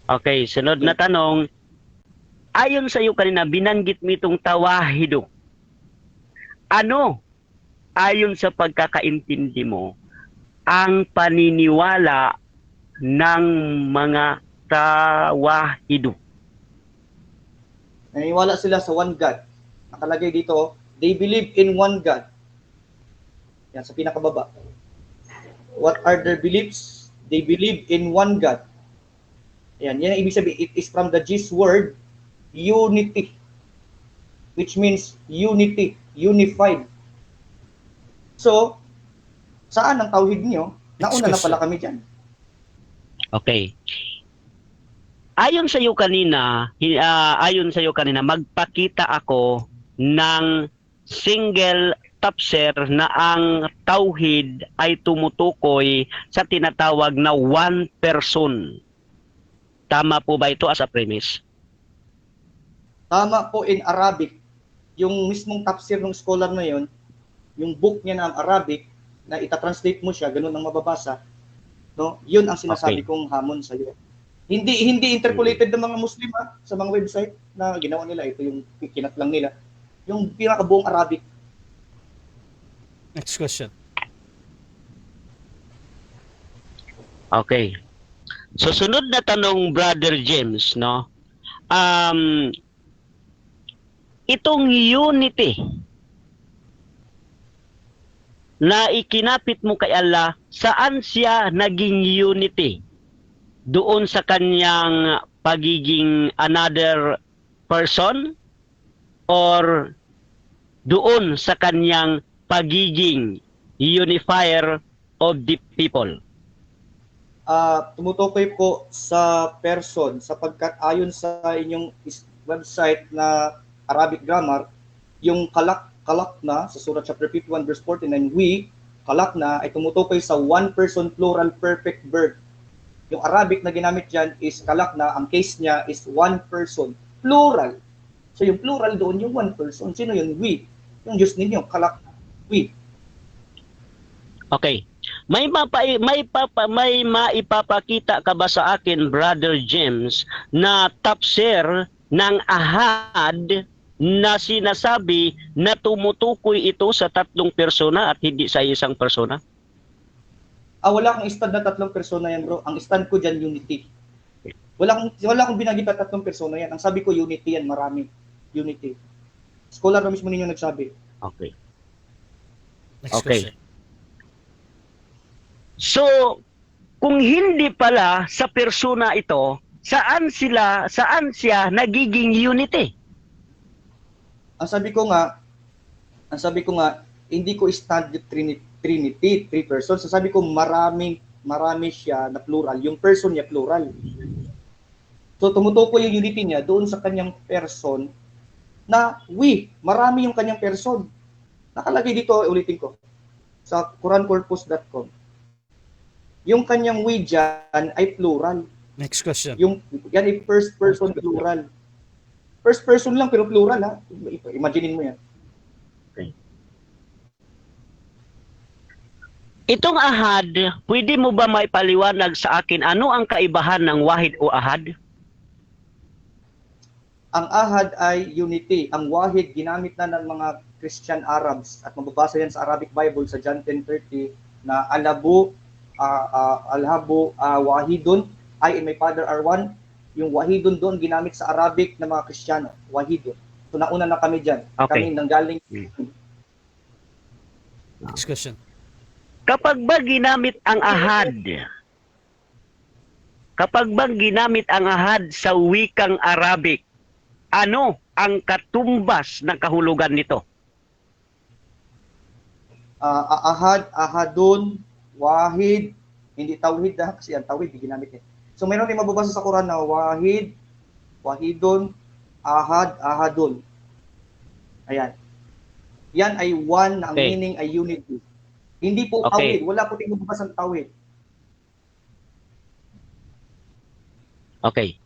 Okay, sunod na tanong, ayon sa iyo kanina, binanggit mo itong tawahido. Ano, ayon sa pagkakaintindi mo, ang paniniwala ng mga tawahido? Naniniwala sila sa one God. Nakalagay dito, they believe in one God. Yan, sa pinakababa. What are their beliefs? They believe in one God. Yan ang ibig sabihin. It is from the Jewish word, unity. Which means unity, unified. So, saan ang tawhid niyo? Nauna na pala kami dyan. Okay. Ayon sa iyo kanina, magpakita ako ng single tafsir na ang tauhid ay tumutukoy sa tinatawag na one person. Tama po ba ito as a premise? Tama po in Arabic. Yung mismong tafsir ng scholar na yon, yung book niya na Arabic, na itatranslate mo siya, ganun ang mababasa, no? Yun ang sinasabi kong hamon sa iyo. Hindi interpolated ng mga Muslim sa mga website na ginawa nila. Ito yung kinat lang nila. Yung pinakabuong Arabic. Next question. Okay. So sunod na tanong, Brother James, no? Itong unity na ikinapit mo kay Allah, saan siya naging unity? Doon sa kanyang pagiging another person or doon sa kanyang pagiging unifier of the people? Tumutukoy po sa person sapagkat ayon sa inyong website na Arabic grammar, yung kalak na sa Surah chapter 51 verse 49, we, kalak na ay tumutukoy sa one person plural perfect verb. Yung Arabic na ginamit dyan is kalak na, ang case niya is one person plural. So yung plural doon yung one person. Sino yun? We. Yung Diyos ninyo, kalak na, we. Okay. May maipapakita ka ba sa akin, Brother James, na tafsir ng ahad na sinasabi na tumutukoy ito sa tatlong persona at hindi sa isang persona? Wala akong stand na tatlong persona yan, bro. Ang stand ko dyan, unity. Wala akong binagit na tatlong persona yan. Ang sabi ko, unity yan, marami. Unity. Scholar na mismo ninyo nagsabi. Okay. Next Okay. question. So, kung hindi pala sa persona ito, saan siya nagiging unity? Ang sabi ko nga, hindi ko stand the Trinity, three persons. So sabi ko, marami siya na plural. Yung person niya plural. So tumutukoy yung unity niya doon sa kanyang person na we, marami yung kanyang person. Nakalagay dito, ulitin ko, sa qurancorpus.com. Yung kanyang we dyan ay plural. Next question. Yan ay first person plural. First person lang pero plural, ha? Imaginein mo yan. Itong ahad, pwede mo ba maipaliwanag sa akin ano ang kaibahan ng wahid o ahad? Ang ahad ay unity. Ang wahid, ginamit na ng mga Christian Arabs at mababasa yan sa Arabic Bible sa John 10:30 na alhabu wahidun, I and my Father are one. Yung wahidun doon ginamit sa Arabic ng mga Kristiyano, wahidun. So nauna na kami dyan. Okay. Kami nanggaling. Next question. Kapag ba ginamit ang ahad sa wikang Arabic, ano ang katumbas ng kahulugan nito? Ahadun, wahid, hindi tawhid kasi ang tawhid di ginamit eh. So mayroon din mababasa sa Quran na wahid, wahidun, ahadun. Ayan. Yan ay one na ang Okay. meaning ay unity. Hindi po Okay. tawhid. Wala po tayong mababasa ng tawhid. Okay.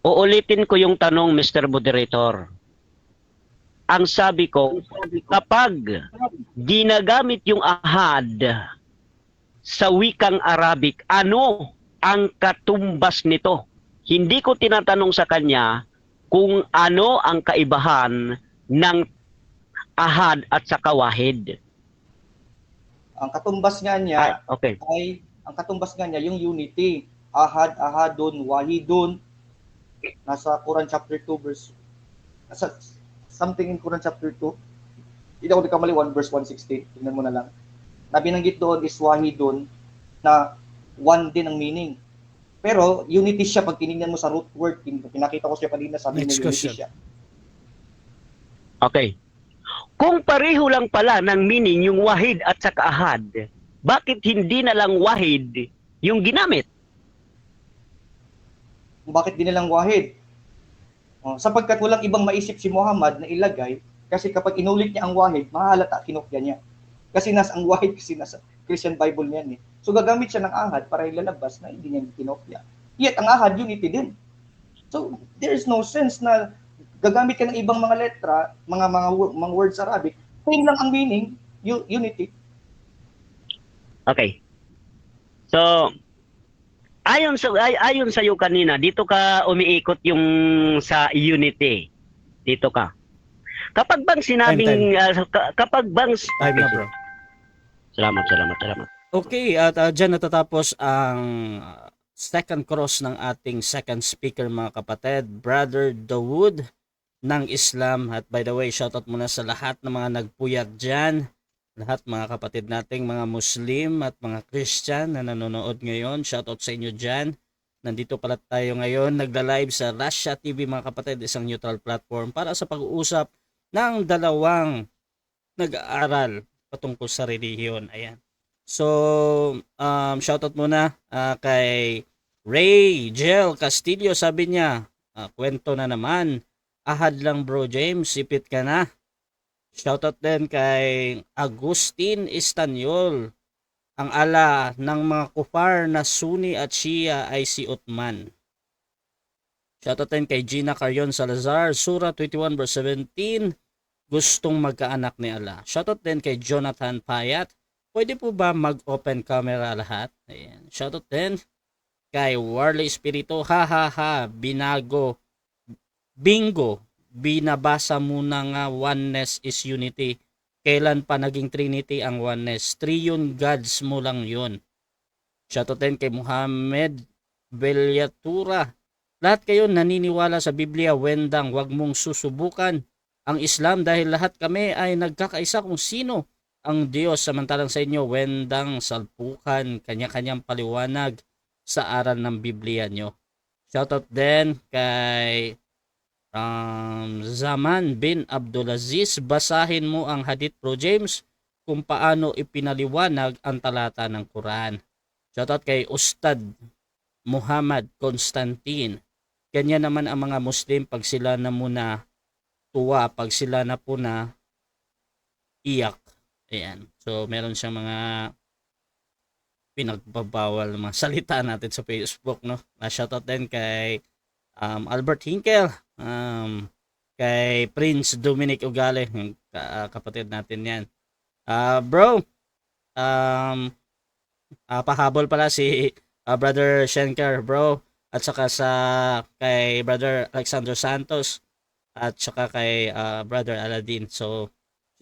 Uulitin ko yung tanong, Mr. Moderator. Ang sabi ko, kapag ginagamit yung ahad sa wikang Arabic, ano ang katumbas nito? Hindi ko tinatanong sa kanya kung ano ang kaibahan ng ahad at saka wahid. Ang katumbas nga niya Okay. yung unity. Ahadun, wahidun. Nasa Quran chapter 2 verse something in Quran chapter 2. Hindi ako nagkamali, 1 verse 116. Tingnan mo na lang. Na binanggit doon is wahidun na one din ang meaning. Pero unity siya pag tinignan mo sa root word. Pinakita ko siya kanina, sabi mo Next unity question. siya. Okay. Kung pareho lang pala ng meaning yung wahid at saka ahad, bakit hindi na lang wahid yung ginamit? Bakit din nilang wahid? Sapagkat walang ibang maisip si Muhammad na ilagay kasi kapag inulit niya ang wahid, mahalata kinopya niya. Kasi ang wahid kasi nasa Christian Bible niyan eh. So gagamit siya ng ahad para ilalabas na hindi niya kinopya. Yet ang ahad unity din. So there is no sense na gagamit ka ng ibang mga letra, mga words Arabic, same lang ang meaning, unity. Okay. So, ayon sa iyo kanina, dito ka umiikot yung sa unity. Dito ka. Kapag bang sinabing kapag bang Time na, bro. Salamat. Okay, at dyan natatapos ang second cross ng ating second speaker, mga kapatid, Brother Dawood ng Islam. At by the way, shoutout muna sa lahat ng mga nagpuyat dyan, lahat mga kapatid nating mga Muslim at mga Christian na nanonood ngayon. Shoutout sa inyo dyan. Nandito pala tayo ngayon, nagla-live sa Russia TV, mga kapatid, isang neutral platform para sa pag-uusap ng dalawang nag-aaral patungkol sa relihiyon. Ayan. So, shoutout muna kay Ray Gel Castillo. Sabi niya, kwento na naman. Ahad lang bro James, sipit ka na. Shoutout din kay Agustin Istanyol. Ang ala ng mga kufar na Sunni at Shia ay si Uthman. Shoutout din kay Gina Carion Salazar, Surah 21 verse 17, gustong magkaanak ni Allah. Shoutout din kay Jonathan Payat. Pwede po ba mag-open camera lahat? Ayan. Shoutout din kay Warley Espirito. Binago. Bingo. Binabasa muna nga oneness is unity. Kailan pa naging Trinity ang oneness? Triune gods mo lang yun. Shoutout din kay Muhammad Belyatura. Lahat kayo naniniwala sa Biblia, wendang wag mong susubukan ang Islam dahil lahat kami ay nagkakaisa kung sino ang Diyos, samantalang sa inyo wendang salpukan kanya-kanyang paliwanag sa aral ng Biblia nyo. Shoutout din kay Zaman bin Abdulaziz. Basahin mo ang hadith bro James kung paano ipinaliwanag ang talata ng Quran. Shoutout kay Ustad Muhammad Constantine. Ganyan naman ang mga Muslim pag sila na muna tuwa, pag sila na po na iyak. Ayan. So meron siyang mga pinagbabawal na mga salita natin sa Facebook, no? Shoutout din kay Albert Hinkel, kay Prince Dominic Ugale, kapatid natin yan. Bro, pahabol pala si Brother Shenker, bro, at saka kay Brother Alexander Santos, at saka kay Brother Aladdin. So,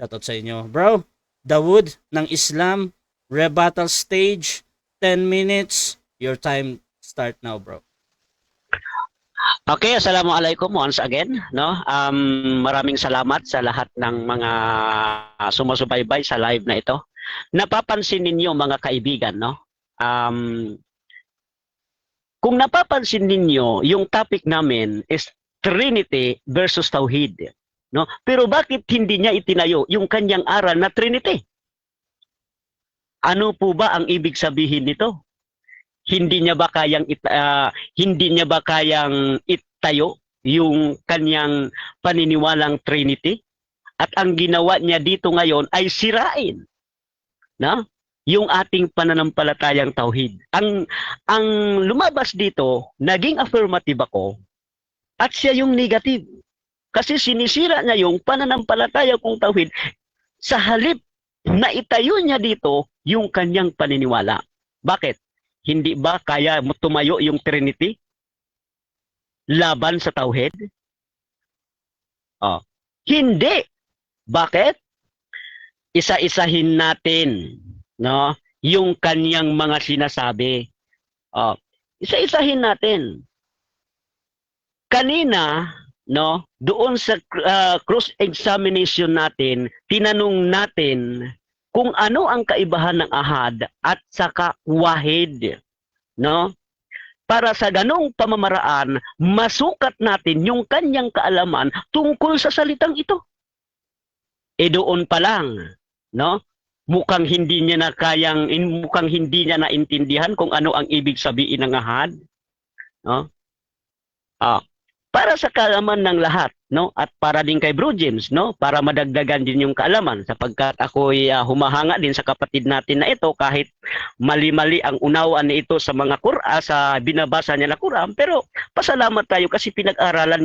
shoutout sa inyo. Bro, Dawood ng Islam, rebuttal stage, 10 minutes, your time start now, bro. Okay, assalamualaikum once again, no? Maraming salamat sa lahat ng mga sumusubaybay sa live na ito. Napapansin ninyo mga kaibigan, no? Kung napapansin ninyo, yung topic namin is Trinity versus Tauhid, no? Pero bakit hindi niya itinayo yung kanyang aral na Trinity? Ano po ba ang ibig sabihin nito? Hindi niya ba kayang itayo yung kanyang paniniwalang Trinity? At ang ginawa niya dito ngayon ay sirain, no? Yung ating pananampalatayang tauhid. Ang lumabas dito, naging affirmative ako at siya yung negative. Kasi sinisira niya yung pananampalataya kong tauhid sa halip na itayo niya dito yung kanyang paniniwala. Bakit? Hindi ba kaya tumayo yung Trinity laban sa tauhid? Hindi. Bakit? Isa-isahin natin, no, yung kanyang mga sinasabi. Isa-isahin natin. Kanina, no, doon sa cross-examination natin, tinanong natin kung ano ang kaibahan ng ahad at saka wahid, no? Para sa ganong pamamaraan, masukat natin yung kanyang kaalaman tungkol sa salitang ito. Doon pa lang, no? Mukhang hindi niya naintindihan kung ano ang ibig sabihin ng ahad, no? Para sa kaalaman ng lahat, no, at para din kay Bro James, no, para madagdagan din yung kaalaman, sapagkat ako'y humahanga din sa kapatid natin na ito kahit mali-mali ang unawaan na ito sa mga sa binabasa niya na Quran, pero pasalamat tayo kasi pinag-aralan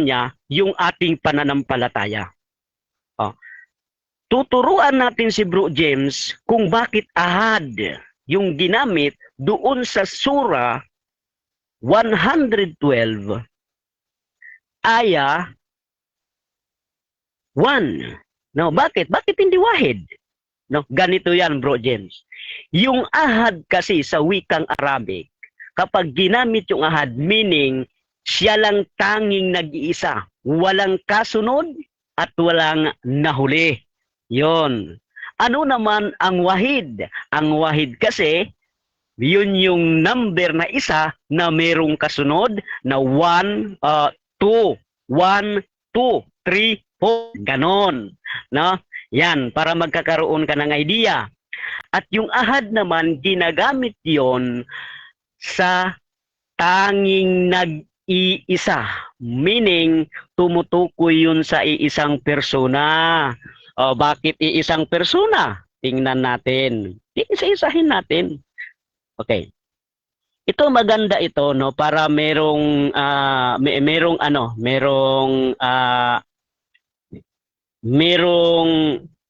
niya yung ating pananampalataya. Tuturuan natin si Bro James kung bakit ahad yung ginamit doon sa Surah 112 aya 1. No, bakit? Bakit hindi wahid? No, ganito yan, Bro James. Yung ahad kasi sa wikang Arabic, kapag ginamit yung ahad, meaning siya lang tanging nag-iisa, walang kasunod at walang nahuli. Yon. Ano naman ang wahid? Ang wahid kasi yun yung number na isa na merong kasunod na 1, 2, 1, 2. 3, 4. Ganon. No? Yan, para magkakaroon ka ng idea. At yung ahad naman, ginagamit yon sa tanging nag-iisa. Meaning, tumutukoy yun sa iisang persona. O, bakit iisang persona? Tingnan natin. Isa-isahin natin. Okay. Ito maganda ito, no, para merong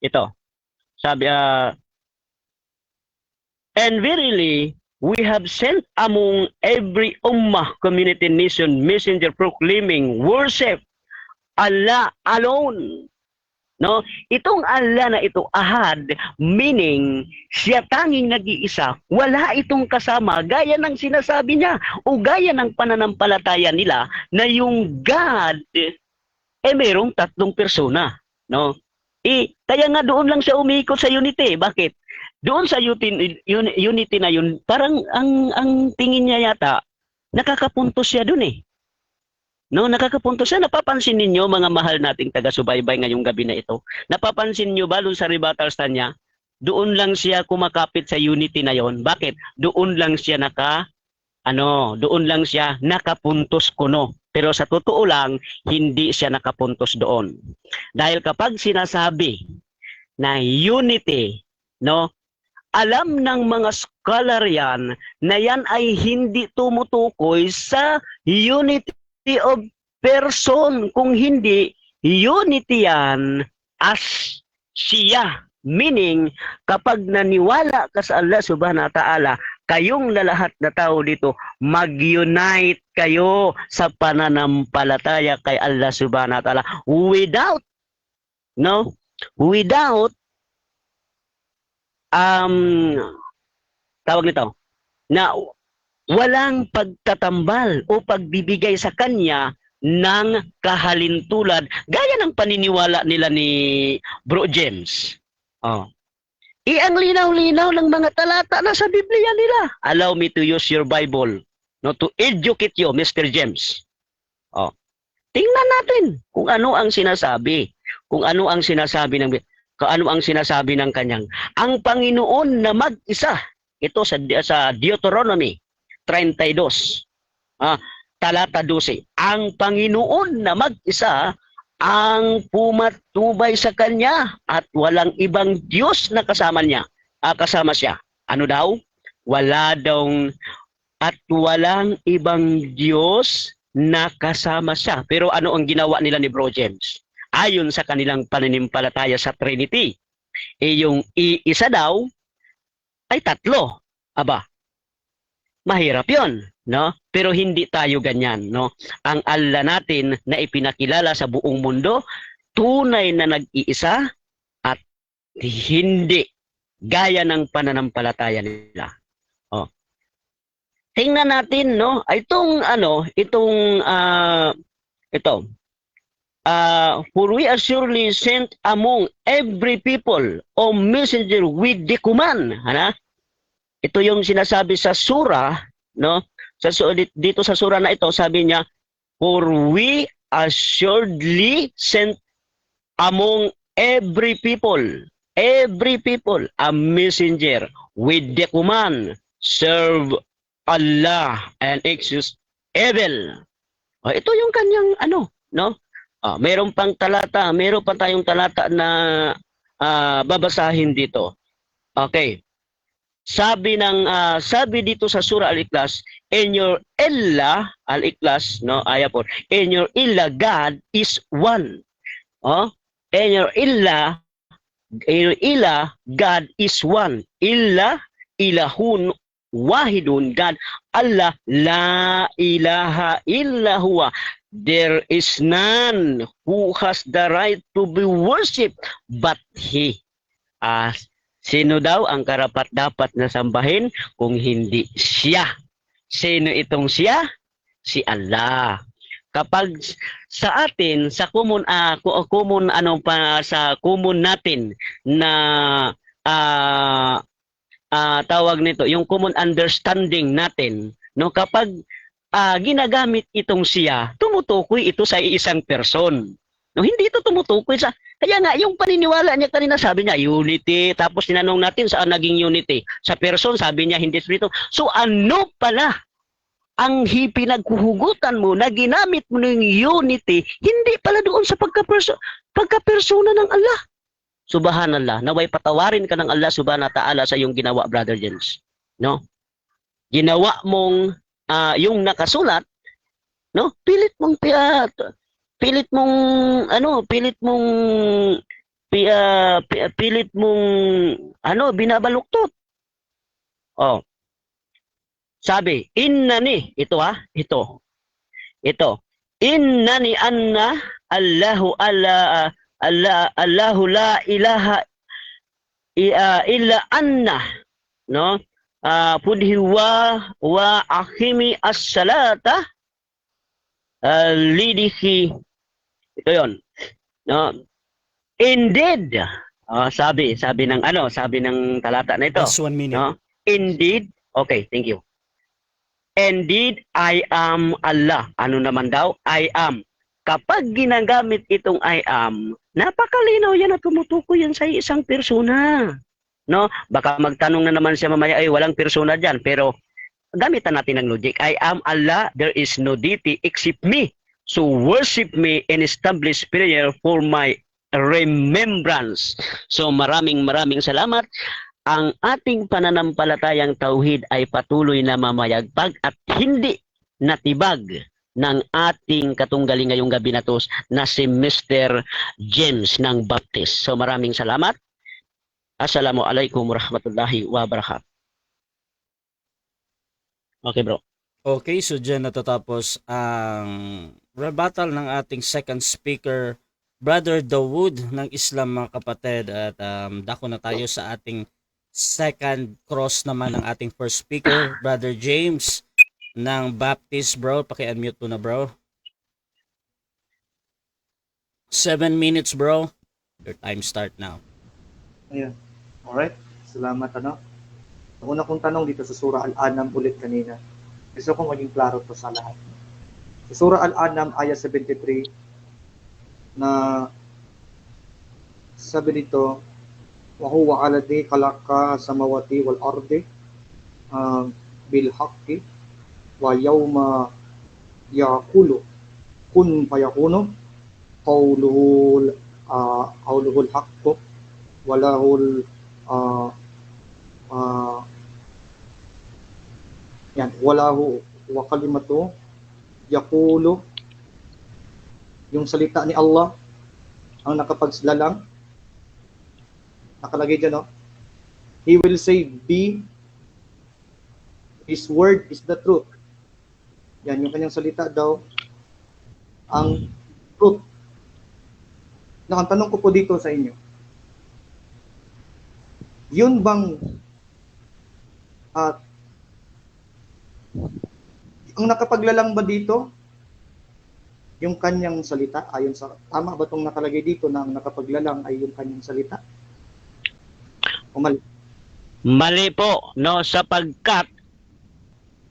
ito. Sabi and verily we have sent among every ummah, community, nation, messenger proclaiming worship Allah alone. No, itong Allah na ito, ahad, meaning siya tanging nag-iisa, wala itong kasama, gaya ng sinasabi niya o gaya ng pananampalataya nila na yung God merong tatlong persona, no? Kaya nga doon lang siya umiikot sa unity. Bakit? Doon sa unity na yun, parang ang tingin niya yata nakakapuntos siya doon eh. No, nakakapunto siya. Napapansin ninyo, mga mahal nating taga-subaybay ngayong gabi na ito, napapansin niyo ba doon sa rebuttal stand niya, doon lang siya kumakapit sa unity na yon. Bakit? Doon lang siya doon lang siya nakapuntos kuno. Pero sa totoo lang, hindi siya nakapuntos doon. Dahil kapag sinasabi na unity, no, alam ng mga scholar yan na yan ay hindi tumutukoy sa unity of person, kung hindi unity yan as siya. Meaning, kapag naniwala ka sa Allah subhanahu wa ta'ala, kayong lahat na tao dito, mag-unite kayo sa pananampalataya kay Allah subhanahu wa ta'ala without tawag nito na walang pagtatambal o pagbibigay sa kanya ng kahalintulad gaya ng paniniwala nila ni Bro James. Ang linaw-linaw ng mga talata na sa Biblia nila. Allow me to use your Bible, no, to educate you, Mr. James. Tingnan natin kung ano ang sinasabi. Kung ano ang sinasabi ng kanyang ang Panginoon na mag-isa. Ito sa Deuteronomy 32, talata 12. Ang Panginoon na mag-isa ang pumatubay sa kanya at walang ibang Diyos na kasama siya. Ano daw? Walang ibang Diyos na kasama siya. Pero ano ang ginawa nila ni Bro James? Ayon sa kanilang paninimpalataya sa Trinity, yung iisa daw ay tatlo. Aba, mahirap yun, no? Pero hindi tayo ganyan, no? Ang Allah natin na ipinakilala sa buong mundo, tunay na nag-iisa at hindi gaya ng pananampalataya nila. Tingnan natin, no? For we are surely sent among every people o messenger with the command. Ito yung sinasabi sa surah, no? Dito sa surah na ito, sabi niya, for we assuredly sent among every people, a messenger with the command, serve Allah and excuse evil. Ito yung kanyang no? Mayroon pang talata, mayroon pa tayong talata na babasahin dito. Okay. Sabi dito sa surah Al-Ikhlas, in your Allah, Al-Ikhlas, no, ayah po, in your Allah, God is one. In your Allah, God is one. Ilahun wahidun, God, Allah, la ilaha illa huwa. There is none who has the right to be worshipped but He. Sino daw ang karapat-dapat na sambahin kung hindi Siya? Sino itong Siya? Si Allah. Kapag sa atin, sa common natin na tawag nito, yung common understanding natin, no, kapag ginagamit itong Siya, tumutukoy ito sa isang person. No, hindi ito tumutukoy sa... Kaya nga, yung paniniwala niya kanina, sabi niya, unity. Tapos tinanong natin saan naging unity. Sa person, sabi niya, hindi spirito. So ano pala ang pinaghuhugutan mo na ginamit mo ng unity, hindi pala doon sa pagkapersona ng Allah. Subhanallah. Naway patawarin ka ng Allah subhanahu wa ta'ala sa iyong ginawa, Brother James. No? Ginawa mong yung nakasulat, no? Pilit mong binabaluktot. Oh. Sabi, innani, ito. Innani anna Allahu la ilaha illa anna, no? Pudhi wa akhimi as-salata lidihi. Ito 'yon. No? Indeed, sabi ng talata na ito. Just 1 minute. No? Indeed, okay, thank you. Indeed, I am Allah. Ano naman daw? I am. Kapag ginagamit itong I am, napakalinaw yan at tumutukoy yan sa isang persona. No? Baka magtanong na naman siya mamaya, ay walang persona dyan. Pero gamitan natin ng logic. I am Allah, there is no deity except me. So worship me and establish prayer for my remembrance. So maraming salamat. Ang ating pananampalatayang tauhid ay patuloy na mamayagpag at hindi natibag ng ating katunggali ngayong gabi na to na si Mr. James ng Baptist. So maraming salamat. Assalamualaikum warahmatullahi wabarakatuh. Okay, bro. Okay, so dyan natatapos ang rebuttal ng ating second speaker, Brother Dawood ng Islam, mga kapatid. At dako na tayo sa ating second cross naman ng ating first speaker, Brother James ng Baptist, bro. Paki-unmute mo na, bro. 7 minutes, bro. Your time start now. Ayan. Alright. Salamat, ano. Ang una kong tanong dito sa Surah Al-An'am ulit kanina. Gusto kong maging klaro to sa lahat. Sa Surah Al-An'am, ayah 73, na sabi dito, wa huwa alladhi khalaqa samawati wal ardi bil haqqi wa yawma yaqulu kun fayakunu qawluhul haqqu wa lahul walahu wa kalimatu yaqulu, yung salita ni Allah ang nakapagsilalang, nakalagay dyan, no? He will say, be, His word is the truth. Yan, yung kanyang salita daw, ang truth. Ang tanong ko po dito sa inyo, yun bang ang nakapaglalang ba dito yung kanyang salita? Ayon sa, tama ba itong nakalagay dito na ang nakapaglalang ay yung kanyang salita? O mali? Mali po, no, sapagkat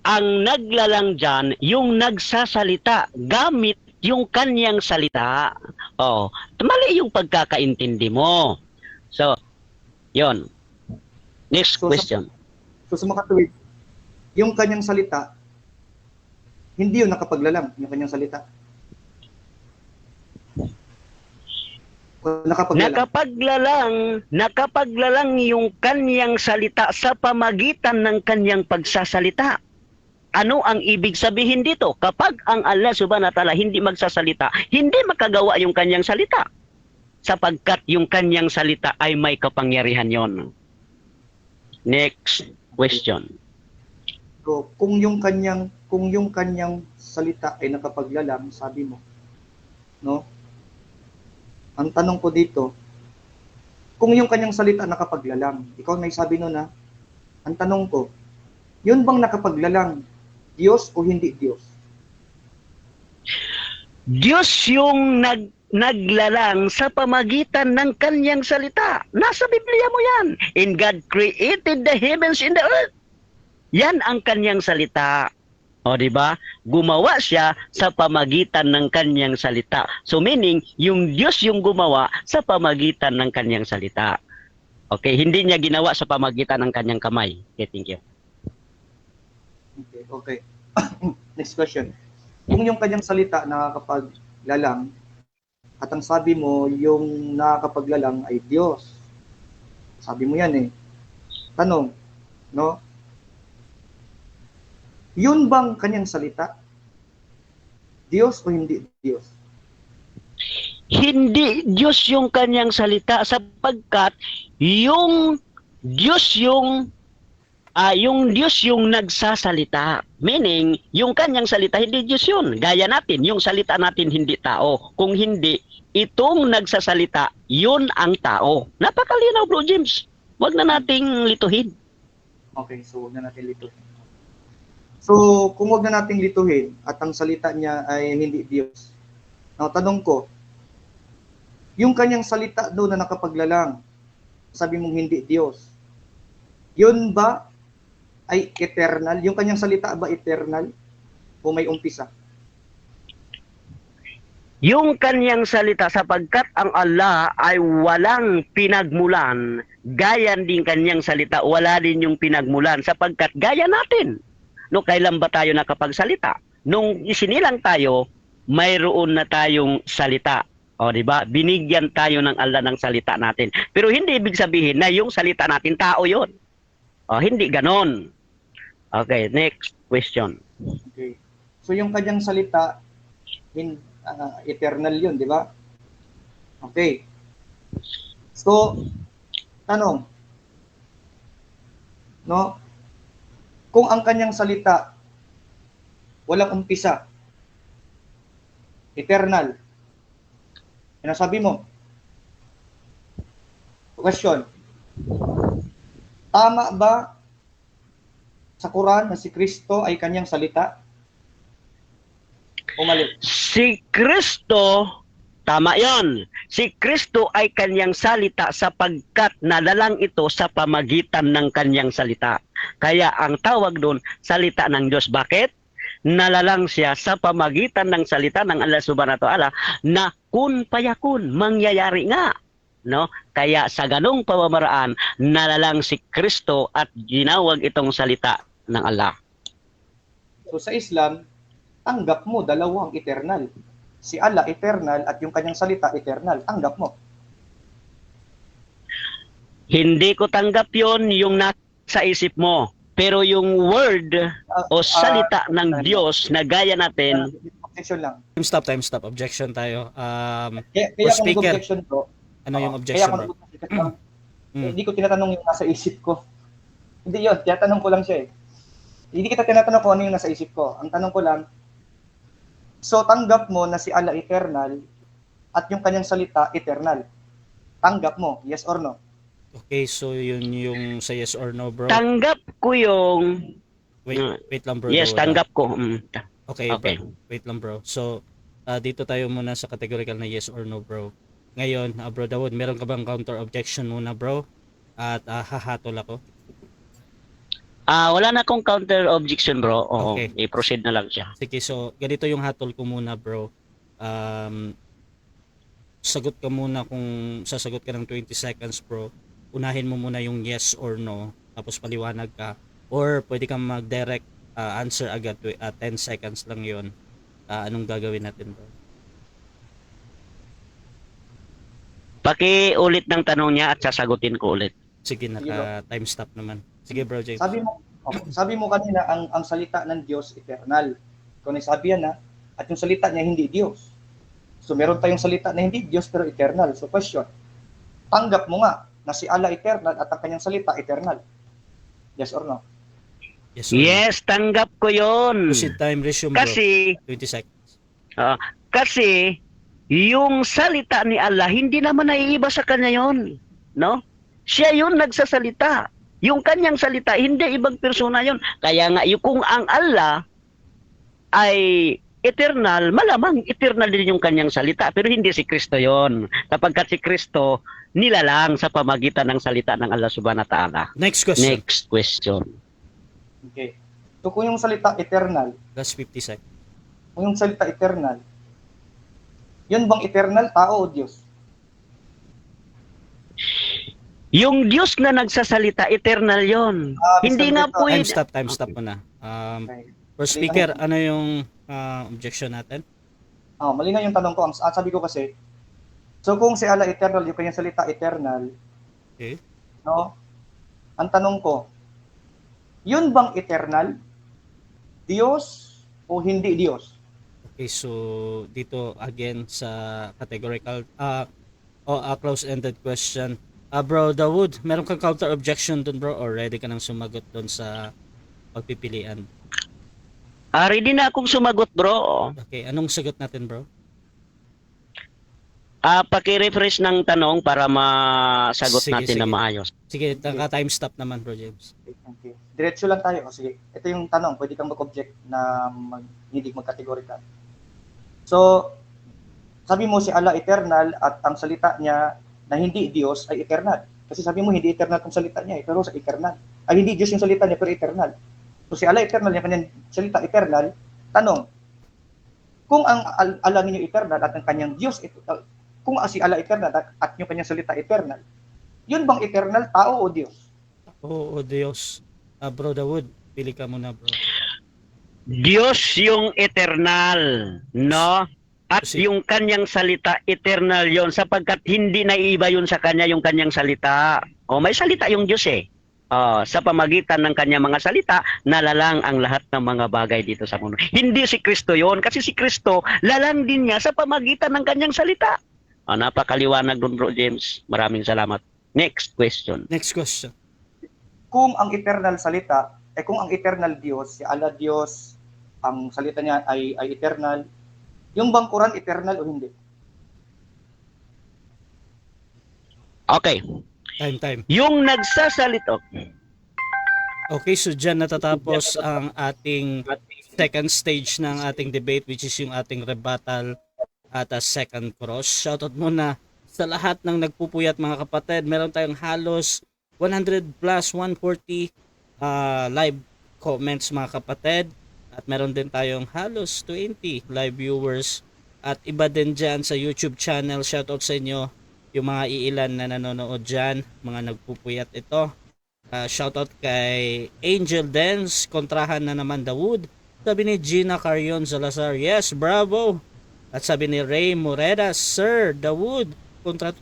ang naglalang dyan, yung nagsasalita, gamit yung kanyang salita. Oh, mali yung pagkakaintindi mo. So, yon. Next question. So sa makatuwid, yung kanyang salita, hindi yun nakapaglalang, yung kanyang salita. Nakapaglalang yung kanyang salita sa pamagitan ng kanyang pagsasalita. Ano ang ibig sabihin dito? Kapag ang Allah subhanahu wa ta'ala hindi magsasalita, hindi makagawa yung kanyang salita. Sapagkat yung kanyang salita ay may kapangyarihan yon. Next question. So, kung yung kanyang salita ay nakapaglalang, sabi mo, no? Ang tanong ko dito, kung yung kanyang salita nakapaglalang, ikaw may sabi no na, ang tanong ko, yun bang nakapaglalang, Diyos o hindi Diyos? Diyos yung naglalang sa pamagitan ng kanyang salita. Nasa Biblia mo yan. And God created the heavens and the earth. Yan ang kanyang salita. O, di ba? Gumawa siya sa pamagitan ng kanyang salita. So meaning, yung Diyos yung gumawa sa pamagitan ng kanyang salita. Okay, hindi niya ginawa sa pamagitan ng kanyang kamay. Okay, thank you. Okay. Next question. Kung yung kanyang salita nakakapaglalang, at ang sabi mo, yung nakakapaglalang ay Diyos. Sabi mo yan eh. Tanong, no? Yun bang kanyang salita? Diyos o hindi Diyos? Hindi Diyos yung kanyang salita sapagkat yung Diyos yung Diyos yung nagsasalita. Meaning, yung kanyang salita, hindi Diyos yun. Gaya natin, yung salita natin hindi tao. Kung hindi, itong nagsasalita, yun ang tao. Napakalinaw, Bro James. Huwag na nating lituhin. Okay, so huwag na natin lituhin. So, kung huwag na nating lituhin at ang salita niya ay hindi Diyos, now, tanong ko, yung kanyang salita doon na nakapaglalang, sabi mong hindi Diyos, yun ba ay eternal? Yung kanyang salita ba eternal o may umpisa? Yung kanyang salita sapagkat ang Allah ay walang pinagmulan, gaya din kanyang salita, wala din yung pinagmulan sapagkat gaya natin. No, kailan ba tayo nakapagsalita? Nung isinilang tayo, mayroon na tayong salita. O, di ba? Binigyan tayo ng Allah ng salita natin. Pero hindi ibig sabihin na yung salita natin tao 'yon. O, hindi ganon. Okay, next question. Okay. So yung kanyang salita eternal 'yun, di ba? Okay. So tanong, no? Kung ang kanyang salita walang umpisa, eternal, ano sabi mo? Question. Tama ba sa Quran na si Kristo ay kanyang salita? O mali? Si Kristo, tama yon. Si Kristo ay kanyang salita sapagkat nalalang ito sa pamagitan ng kanyang salita. Kaya ang tawag doon, salita ng Diyos. Bakit? Nalalang siya sa pamagitan ng salita ng Allah Subhanahu wa Ta'ala na kun payakun, mangyayari nga. No? Kaya sa ganong pamamaraan, nalalang si Kristo at ginawag itong salita ng Allah. So sa Islam, tanggap mo dalawang eternal. Si Allah eternal at yung kanyang salita eternal. Tanggap mo. Hindi ko tanggap yon yung nasa isip mo. Pero yung word o salita ng Diyos na gaya natin. Objection lang. Time stop. Objection tayo. Kaya For ako speaker, nag-objection ko. ano yung Kaya objection, ako bro? nag-objection. Hindi ko tinatanong yung nasa isip ko. Hindi yun. Tinatanong ko lang siya eh. Hindi kita tinatanong kung ano yung nasa isip ko. Ang tanong ko lang, so tanggap mo na si Allah eternal at yung kanyang salita eternal. Tanggap mo, yes or no? Okay, so yun yung sa yes or no, bro. Tanggap ko yung... Wait lang, bro. Yes, tanggap ko. Okay, Okay. bro. Wait lang, bro. So, dito tayo muna sa categorical na yes or no, bro. Ngayon, bro Dawood, meron ka bang counter objection muna, bro? At hahatol ako. Wala na akong counter objection, bro. Oo, Okay. i-proceed na lang siya. Sige, so ganito yung hatol ko muna, bro. Sagot ka muna kung sasagot ka ng 20 seconds, bro. Unahin mo muna yung yes or no, tapos paliwanag ka. Or pwede kang mag-direct answer agad, 10 seconds lang yon. Anong gagawin natin, bro? Paki-ulit ng tanong niya at sasagutin ko ulit. Sige, naka-time stop naman. Sige, bro James. Sabi mo kanina ang salita ng Diyos eternal. Kung sabi yan na, at yung salita niya hindi Diyos. So meron tayong salita na hindi Diyos pero eternal. So question, tanggap mo nga na si Allah eternal at ang kanyang salita eternal. Yes or no? Yes, or no? Yes, tanggap ko yon. Proceed time, resume, bro. Kasi 20 seconds. kasi yung salita ni Allah hindi naman naiiba sa kanya yon, no? Siya yun nagsasalita. Yung kanyang salita hindi ibang persona yon. Kaya nga kung ang Allah ay eternal, malamang eternal din yung kanyang salita, pero hindi si Kristo yon. Kapagkat si Kristo nilalang sa pamagitan ng salita ng Allah Subhanahu wa Ta'ala. Next question. Next question. Okay. So kung yung salita eternal, Last 50 seconds. kung yung salita eternal, yun bang eternal, tao o Diyos? Yung Diyos na nagsasalita, eternal yon. Hindi nga Mr. pwede. Time stop muna. Okay. For speaker, ano yung objection natin? Malinaw yung tanong ko. Ang sabi ko kasi, so kung si Allah eternal, yung kanyang salita eternal, Okay. no? Ang tanong ko, yun bang eternal? Diyos o hindi Diyos? Okay, so dito again sa categorical close-ended question. Bro Dawood, meron kang counter objection dun bro or ready ka nang sumagot dun sa pagpipilian? Ready na akong sumagot, bro. Okay, anong sagot natin bro? Paki-refresh ng tanong para masagot Sige, natin na sige. maayos. Sige, time stop naman bro James. Okay. Diretso lang tayo. Sige, ito yung tanong. Pwede kang mag-object na hindi mag-categorical. So, sabi mo si Allah eternal at ang salita niya na hindi Diyos ay eternal. Kasi sabi mo hindi eternal ang salita niya, pero sa eternal. Ay hindi Diyos yung salita niya, pero eternal. So si Allah eternal, yung kanyang salita eternal, tanong, kung ang Allah ninyo eternal at ang kanyang Diyos, kung si Allah eternal at yung kanyang salita eternal, yun bang eternal, tao o Diyos? Oo, Diyos. Bro Dawood, pili ka muna bro. Diyos yung eternal, no? At Kasi- yung kanyang salita, eternal yon sapagkat hindi naiiba yun sa kanya yung kanyang salita. May salita yung Diyos eh. Sa pamagitan ng kanyang mga salita, nalalang ang lahat ng mga bagay dito sa mundo. Hindi si Kristo yon kasi si Kristo, lalang din niya sa pamagitan ng kanyang salita. Napakaliwanag dun, Bro James. Maraming salamat. Next question. Next question. Kung ang eternal salita, kung ang eternal Diyos, si Allah Diyos, ang salita niya ay eternal, yung bang Quran eternal o hindi? Okay. Time. Yung nagsasalita, Okay, so dyan natatapos ang ating second stage ng ating debate which is yung ating rebuttal at second cross. Shoutout muna sa lahat ng nagpupuyat mga kapatid. Meron tayong halos 100 plus 140 live comments mga kapatid. At meron din tayong halos 20 live viewers. At iba din dyan sa YouTube channel. Shoutout sa inyo yung mga iilan na nanonood dyan. Mga nagpupuyat ito. Shoutout kay Angel Dance. Kontrahan na naman Dawood. Sabi ni Gina Carion Salazar, yes, bravo. At sabi ni Ray Moredas, Sir Dawood, kontra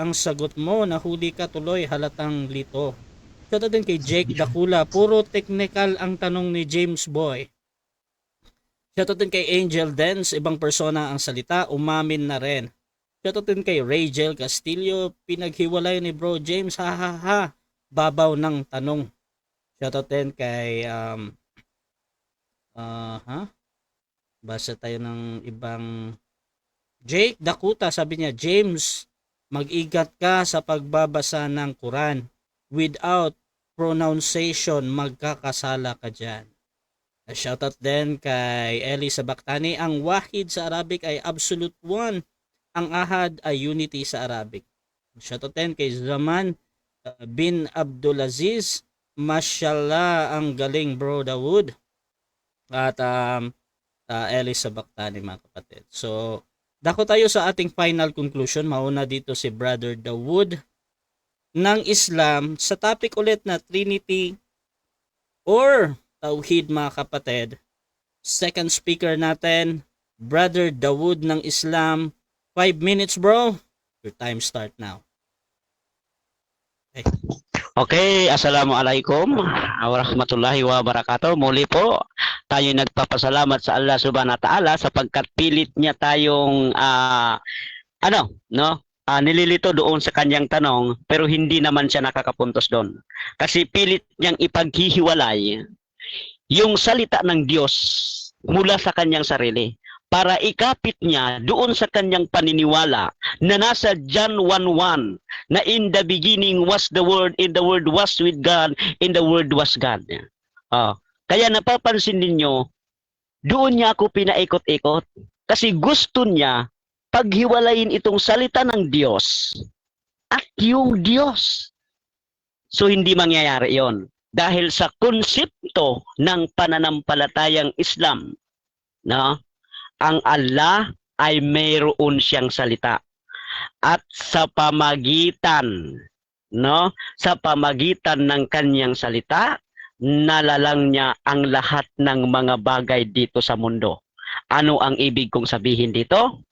ang sagot mo. Nahuli ka tuloy, halatang lito. Shoutout din kay Jake Dakula. Puro technical ang tanong ni James Boy. Shoutout din kay Angel Dance. Ibang persona ang salita. Umamin na rin. Shoutout din kay Rachel Castillo. Pinaghiwalay ni Bro James. Ha ha ha. Babaw ng tanong. Shoutout din kay basa tayo ng ibang Jake Dakuta. Sabi niya, James, mag-igat ka sa pagbabasa ng Quran. Without pronunciation, magkakasala ka dyan. Shoutout din kay Eli Sabaktani. Ang wahid sa Arabic ay absolute one. Ang ahad ay unity sa Arabic. Shoutout din kay Zaman bin Abdulaziz. Mashallah, ang galing Bro Dawood. At Eli Sabaktani mga kapatid. So, dako tayo sa ating final conclusion. Mauna dito si Brother Dawood ng Islam sa topic ulit na Trinity or Tauhid mga kapatid. Second speaker natin, Brother Dawood ng Islam. 5 minutes bro. Your time start now. Okay, assalamualaikum warahmatullahi wabarakatuh. Muli po, tayo nagpapasalamat sa Allah Subhanahu wa Ta'ala sapagkat pilit niya tayong nililito doon sa kanyang tanong pero hindi naman siya nakakapuntos doon. Kasi pilit niyang ipaghihiwalay yung salita ng Diyos mula sa kanyang sarili para ikapit niya doon sa kanyang paniniwala na nasa John 1:1 na in the beginning was the Word, and the Word was with God, and the Word was God. Kaya napapansin ninyo, doon niya ako pinaikot-ikot kasi gusto niya paghiwalayin itong salita ng Diyos at yung Diyos. So hindi mangyayari yon. dahil sa konsepto ng pananampalatayang Islam, no? Ang Allah ay mayroon siyang salita. At sa pamagitan, no, sa pamagitan ng kanyang salita, nalalang niya ang lahat ng mga bagay dito sa mundo. Ano ang ibig kong sabihin dito?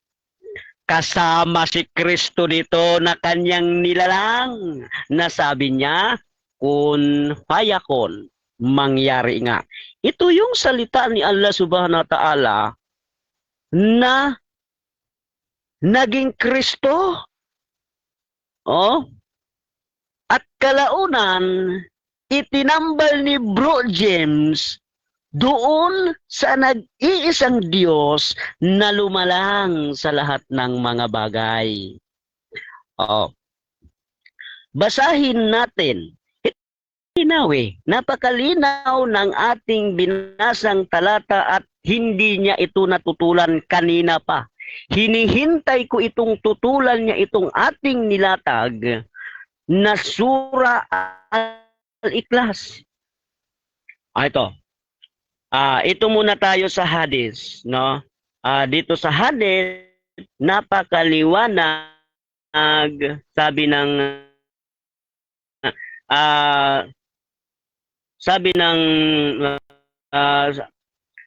Kasama si Kristo dito na kanyang nilalang, na sabi niya, kun fayakun, mangyari nga. Ito yung salita ni Allah Subhanahu wa Ta'ala na naging Kristo. Oh. At kalaunan, itinambal ni Bro James doon sa nag-iisang Diyos na lumalang sa lahat ng mga bagay. Oh. Basahin natin. Napakalinaw ng ating binasang talata at hindi niya ito natutulan kanina pa. Hinihintay ko itong tutulan niya itong ating nilatag na Sura Al-Ikhlas. Ito. Ito muna tayo sa hadis, no? Dito sa hadis, napakaliwanag, sabi ng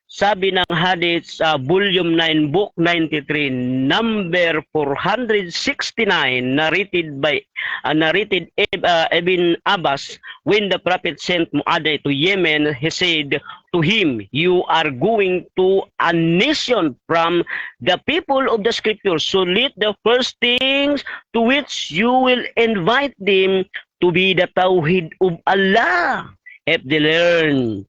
sabi ng hadith volume 9 book 93 number 469 narrated Ibn Abbas, when the prophet sent Mu'adh to Yemen, he said to him, you are going to a nation from the people of the scriptures, so let the first things to which you will invite them to be the Tawhid of Allah. If they learn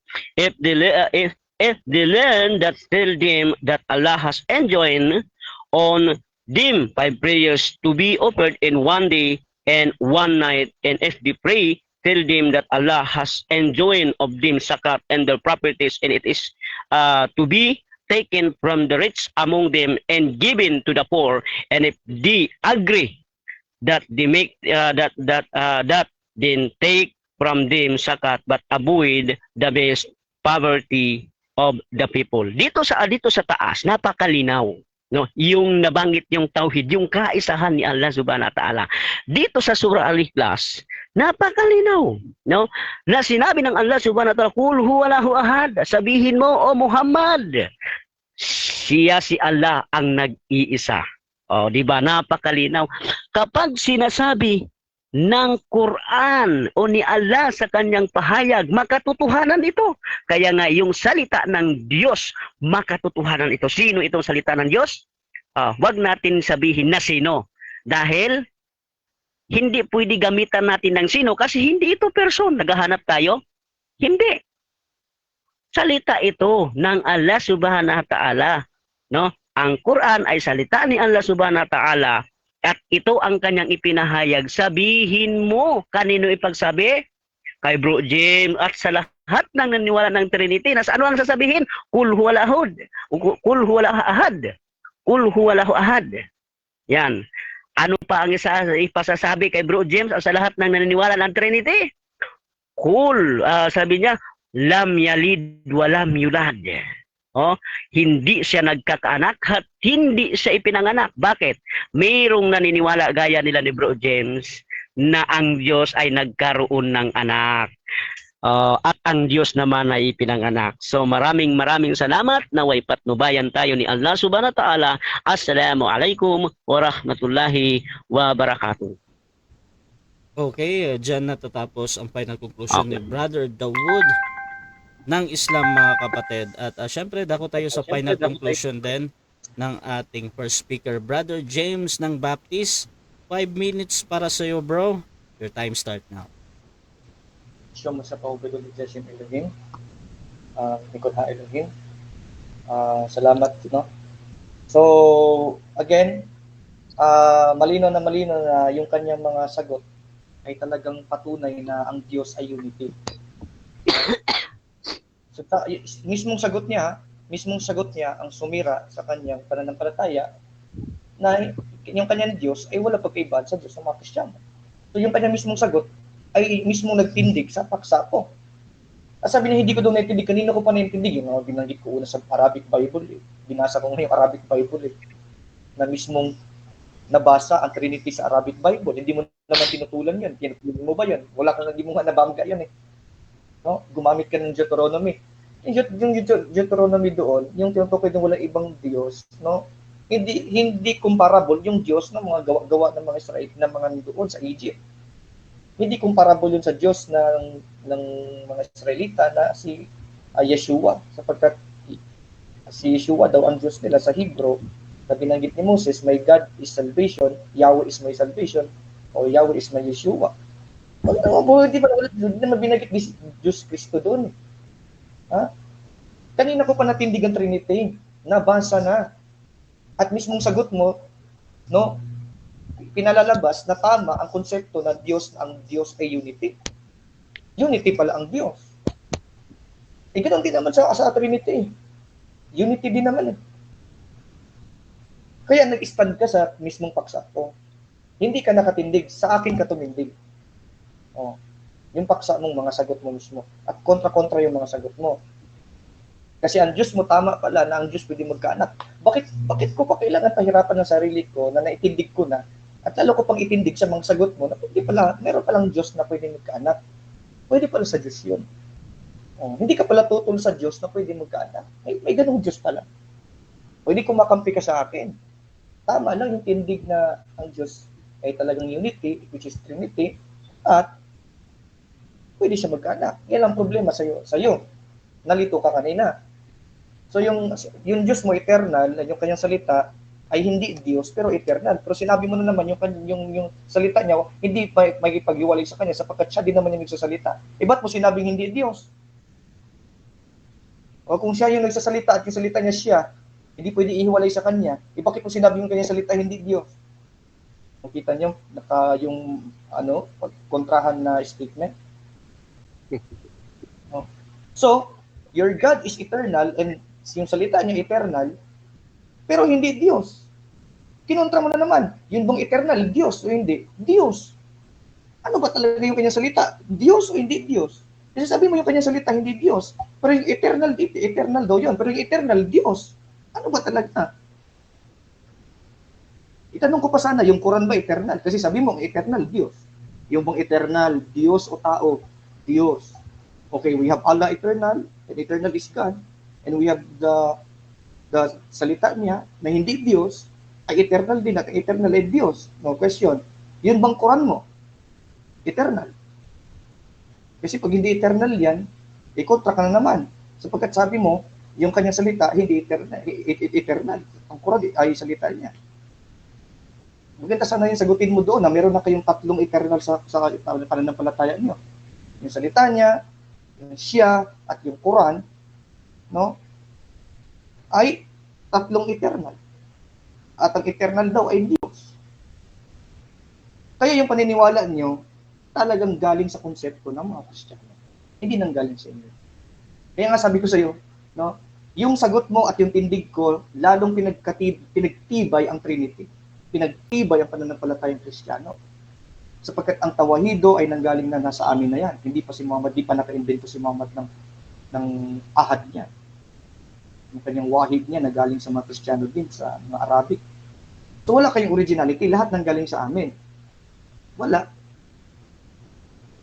that, tell them that Allah has enjoined on them 5 prayers to be offered in one day and one night, and if they pray, tell them that Allah has enjoined of them zakat and their properties, and it is to be taken from the rich among them and given to the poor, and if they agree that they make that then take from them zakat, but avoid the best poverty of the people. Dito sa taas, napakalinaw, no? Yung nabanggit yung tauhid, yung kaisahan ni Allah Subhanahu wa Ta'ala. Dito sa Surah Al-Ikhlas, napakalinaw, no? Na sinabi ng Allah Subhanahu wa Ta'ala, "Qul huwallahu ahad." Sabihin mo, O Muhammad, siya si Allah ang nag-iisa. O, di ba? Napakalinaw. Kapag sinasabi ng Quran o ni Allah sa kanyang pahayag, makatotohanan ito. Kaya nga yung salita ng Diyos, makatotohanan ito. Sino itong salita ng Diyos? Wag natin sabihin na sino. Dahil hindi pwede gamitan natin ng sino kasi hindi ito person. Naghahanap tayo? Hindi. Salita ito ng Allah Subhanahu wa Ta'ala. No? Ang Quran ay salita ni Allah Subhanahu wa Ta'ala. At ito ang kanyang ipinahayag. Sabihin mo, kanino ipagsabi? Kay Bro James at sa lahat ng naniwala ng Trinity. Ano ang sasabihin? Qul huwalahu ahad. Qul huwalahu ahad. Yan. Ano pa ang ipasasabi kay Bro James at sa lahat ng naniniwala ng Trinity? Qul, sabi niya, lam yalid wa lam yulad. Hindi siya nagkakaanak at hindi siya ipinanganak. Bakit? Mayroong naniniwala gaya nila ni Bro James na ang Diyos ay nagkaroon ng anak. At ang Diyos naman ay ipinanganak. So maraming salamat. Naway patnubayan tayo ni Allah Subhanahu wa Ta'ala. Assalamualaikum warahmatullahi wabarakatuh. Okay, dyan natatapos ang final conclusion ni Brother Dawood ng Islam, mga kapatid. At syempre, dako tayo sa final conclusion din ng ating first speaker, Brother James ng Baptist. 5 minutes para sa iyo, bro. Your time start now. Shalom sa paubado ni Jessim Elohim. Nikod ha Elohim. Salamat, no? So, again, malino na yung kanyang mga sagot ay talagang patunay na ang Diyos ay unity. So, mismong sagot niya ang sumira sa kanyang pananampalataya na yung kanyang Diyos ay wala pagkaiba sa Diyos ng mga Kristiyano. So yung kanyang mismong sagot ay mismong nagtindig sa paksa ko Sabi niya, hindi ko daw naintindig. Kanina ko pa naintindig. Yung binanggit ko una sa Arabic Bible. Binasa ko ngayon yung Arabic Bible. Na mismong nabasa ang Trinity sa Arabic Bible. Hindi mo naman tinutulan yan. Tinutulan mo ba yan? Hindi mo nga nabangga yan eh. No? Gumamit ka ng Deuteronomy. Yung Deuteronomy doon, yung tinutukoy na wala ibang Diyos, no? Hindi comparable yung Diyos ng mga gawa ng mga Israel, ng mga doon sa Egypt. Hindi comparable yun sa Diyos ng mga Israelita na si Yeshua, sapagkat si Yeshua daw ang Diyos nila sa Hebrew, na binanggit ni Moses, my God is salvation, Yahweh is my salvation, o Yahweh is my Yeshua. Hindi ba binanggit ni Diyos Kristo doon? Ha? Kanina ko pa natindig ang Trinity, nabasa na. At mismong sagot mo, no, pinalalabas na tama ang konsepto na ang Diyos ay unity. Unity pala ang Diyos. Ganoon din naman sa Trinity. Unity din naman eh. Kaya nag-stand ka sa mismong paksa ko. Hindi ka nakatindig, sa akin ka tumindig. Yung paksa mong mga sagot mo mismo. At kontra-kontra yung mga sagot mo. Kasi ang Diyos mo, tama pala na ang Diyos pwede magkaanak. Bakit ko pa kailangan pahirapan ng sarili ko na naitindig ko na at lalo ko pang itindig sa mga sagot mo na meron palang Diyos na pwede magkaanak. Pwede pala sa Diyos yun. Hindi ka pala tutol sa Diyos na pwede magkaanak. May ganung Diyos pala. Pwede kumakampi ka sa akin. Tama lang yung tindig na ang Diyos ay talagang unity, which is Trinity, at pwede siya magkaanak. Yan ang problema sa'yo. Nalito ka kanina. So yung Diyos mo eternal, yung kanyang salita ay hindi Diyos pero eternal. Pero sinabi mo na naman yung salita niya hindi magipag-iwalay sa kanya sapagkat siya din naman yung nagsasalita. Ba't mo sinabing hindi Diyos? O kung siya yung nagsasalita at yung salita niya siya, hindi pwede ihiwalay sa kanya. Bakit mo sinabi yung kanyang salita hindi Diyos? Makita niyo yung kontrahan na statement. So, your God is eternal and yung salita niya eternal, pero hindi Diyos. Kinontra mo na naman, yun bang eternal, Diyos o hindi? Diyos. Ano ba talaga yung kanyang salita? Diyos o hindi Diyos? Kasi sabi mo yung kanyang salita, hindi Diyos. Pero yung eternal daw yun. Pero yung eternal, Diyos. Ano ba talaga? Itanong ko pa sana, yung Quran ba eternal? Kasi sabi mo, eternal, Diyos. Yung bang eternal, Diyos o tao? Diyos. Okay, we have Allah eternal, and eternal is God. And we have the salita niya na hindi Diyos, ay eternal din at eternal ay Diyos. No question. Yun bang Quran mo? Eternal. Kasi pag hindi eternal yan, kontra ka na naman. Sapagkat sabi mo, yung kanyang salita, hindi eternal. Ang Quran ay salita niya. Maganda sana yung sagutin mo doon na meron na kayong tatlong eternal sa pananampalataya niyo. Yung salita niya, yung siya, at yung Quran, no, ay tatlong eternal. At ang eternal daw ay Diyos. Kaya yung paniniwala niyo, talagang galing sa konsepto ng mga Kristiyano. Hindi nang galing sa inyo. Kaya nga sabi ko sa iyo, no, yung sagot mo at yung tindig ko, lalong pinagtibay ang Trinity. Pinagtibay ang pananampalatayang Kristiyano. Sapagkat ang tawahido ay nanggaling na nasa amin na yan. Hindi pa naka-invento si Muhammad ng ahad niya. Yung kanyang wahid niya na galing sa mga Kristiyano din, sa mga Arabic. So wala kayong originality, lahat nanggaling sa amin. Wala.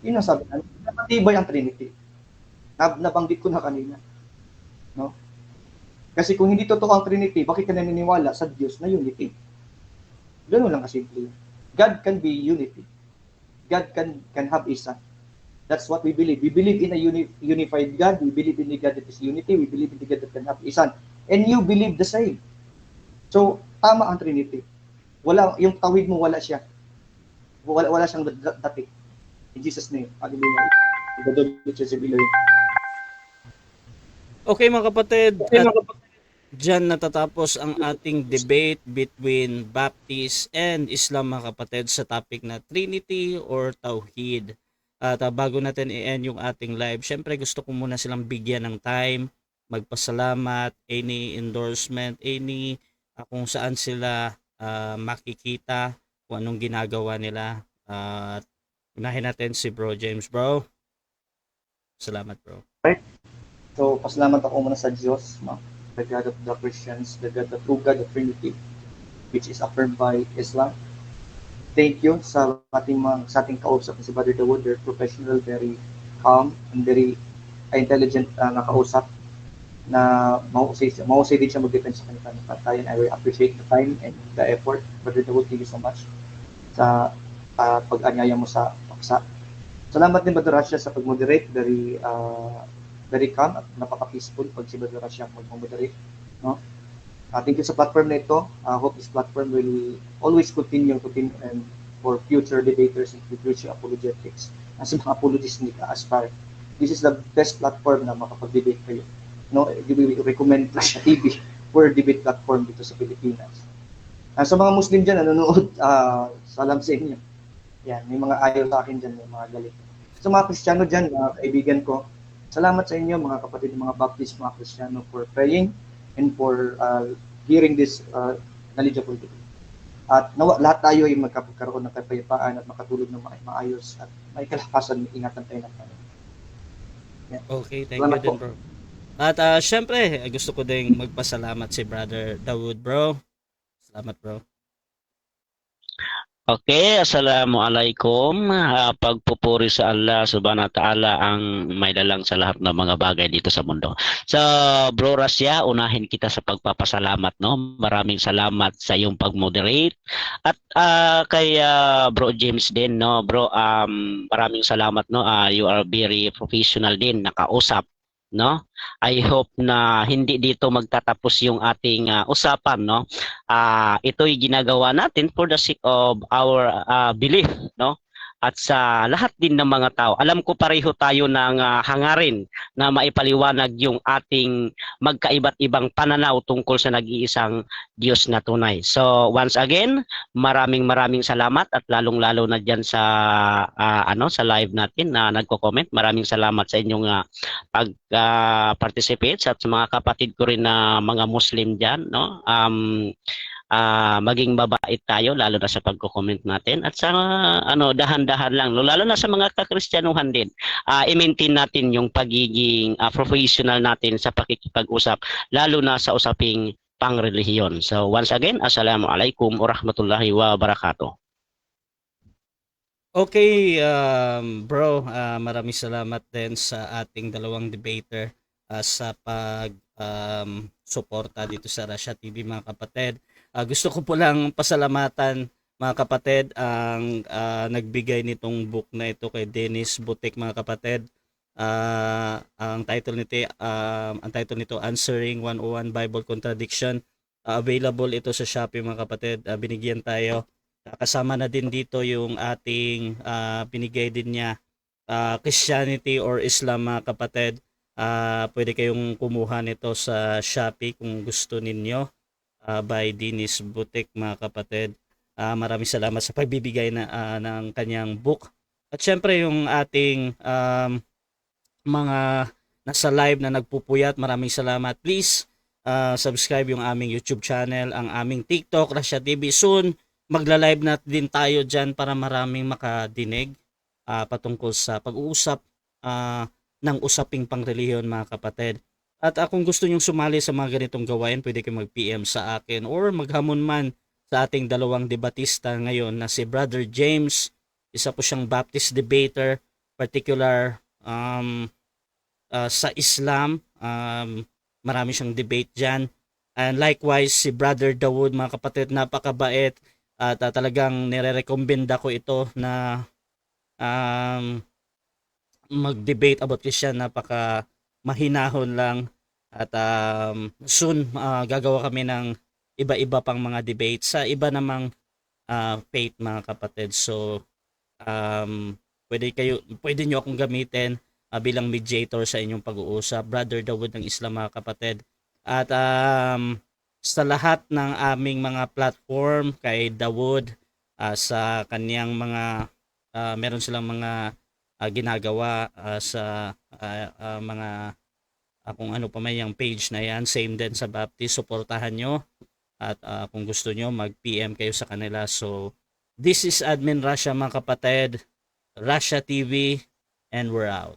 Yun ang sabi namin. Napatibay ang Trinity. Nabanggit ko na kanina. No? Kasi kung hindi totoo ang Trinity, bakit ka naniniwala sa Diyos na unity? Ganoon lang kasimple. God can be unity. God can have a son. That's what we believe. We believe in a unified God. We believe in a God that is unity. We believe in a God that can have a son. And you believe the same. So, tama ang Trinity. Yung tawhid mo, wala siya. Wala siyang dati. In Jesus' name. Hallelujah. Okay mga kapatid, at dyan natatapos ang ating debate between Baptist and Islam mga kapatid sa topic na Trinity or Tauhid. At bago natin i-end yung ating live, syempre gusto ko muna silang bigyan ng time, magpasalamat, any endorsement, any kung saan sila makikita, kung anong ginagawa nila. Unahin natin si Bro James. Bro, salamat bro. So, pasalamat ako muna sa Diyos, no? The God of the Christians, the God, the true God, the Trinity, which is affirmed by Islam. Thank you sa ating kausap na si Brother Dawood. Very professional, very calm, and very intelligent na kausap na mahusay din siya mag-defend sa kanyang pantayan. I will appreciate the time and the effort. Brother Dawood, thank you so much sa pag-anyaya mo sa paksa. Salamat din, Brother Rasha, sa pag-moderate. Very calm at napaka-peaceful pag si Brother Rasha mag-moderate. No? Thank you sa platform na ito. I hope this platform will always continue and for future debaters and future apologetics. As mga apologists ni aspire. This is the best platform na makapag-debate kayo. No, we recommend Rasha TV for debate platform dito sa Pilipinas. Sa mga Muslim dyan, nanonood, salam sa inyo. Yan, may mga ayaw sa akin dyan, may mga galit. Sa mga Kristiyano dyan, mga kaibigan ko, salamat sa inyo, mga kapatid, mga Baptist, mga Kristiyano, for praying and for hearing this knowledgeable debate. At lahat tayo ay magkakaroon ng kapayapaan at makatulog ng maayos at may kalakasan, ingatan tayo ng Panginoon. Yeah. Okay, thank you din, bro. At syempre, gusto ko ding magpasalamat si Brother Dawood, bro. Salamat, bro. Okay, assalamualaikum. Pagpupuri sa Allah subhanahu wa ta'ala ang may dalang sa lahat ng mga bagay dito sa mundo. So, Bro Rasya, unahin kita sa pagpapasalamat, no? Maraming salamat sa iyong pag-moderate. At kay Bro James din, no? Bro, maraming salamat, no? You are very professional din, nakausap, no? I hope na hindi dito magtatapos yung ating usapan, no? Ito'y ginagawa natin for the sake of our belief, no? At sa lahat din ng mga tao. Alam ko pareho tayo ng hangarin na maipaliwanag yung ating magkaiba't ibang pananaw tungkol sa nag-iisang Diyos na tunay. So once again, maraming salamat at lalong-lalo na diyan sa sa live natin na nagko-comment. Maraming salamat sa inyong pag-participate sa mga kapatid ko rin na mga Muslim diyan, no? Maging mabait tayo lalo na sa pagko-comment natin at sa dahan-dahan lang, lalo na sa mga kakristyanuhan din. I-maintain natin yung pagiging professional natin sa pakikipag-usap lalo na sa usaping pangrelihiyon. So once again, assalamualaikum warahmatullahi wabarakatuh. Okay, bro, maraming salamat din sa ating dalawang debater sa suporta dito sa Rasha TV, mga kapatid. Gusto ko po lang pasalamatan, mga kapatid, ang nagbigay nitong book na ito kay Dennis Butik, mga kapatid. Ang title nito Answering 101 Bible Contradiction. Available ito sa Shopee, mga kapatid. Binigyan tayo. Kasama na din dito yung ating binigay din niya Christianity or Islam, mga kapatid. Pwede kayong kumuha nito sa Shopee kung gusto ninyo. By Dennis Butik, mga kapatid. Maraming salamat sa pagbibigay ng kanyang book. At syempre yung ating mga nasa live na nagpupuyat, maraming salamat. Please subscribe yung aming YouTube channel, ang aming TikTok, Rasha TV. Soon, magla-live na din tayo dyan para maraming makadinig patungkol sa pag-uusap ng usaping pangrelihiyon, mga kapatid. At kung gusto nyong sumali sa mga ganitong gawain, pwede kayong mag-PM sa akin or maghamon man sa ating dalawang debatista ngayon na si Brother James. Isa po siyang Baptist debater, particular sa Islam. Marami siyang debate dyan. And likewise, si Brother Dawood, mga kapatid, napakabait. At talagang nire-recommenda ko ito na mag-debate about Christian. Napaka mahinahon lang. At soon gagawa kami ng iba-iba pang mga debate sa iba namang faith, mga kapatid. So pwede nyo akong gamitin bilang mediator sa inyong pag-uusap. Brother Dawood ng Islam, mga kapatid. At sa lahat ng aming mga platform kay Dawood, sa kaniyang mga meron silang mga ginagawa sa mga kung ano pa may yung page na yan, same din sa Baptist, suportahan nyo. At kung gusto nyo, mag-PM kayo sa kanila. So, this is Admin Rasha, mga kapatid. Rasha TV, and we're out.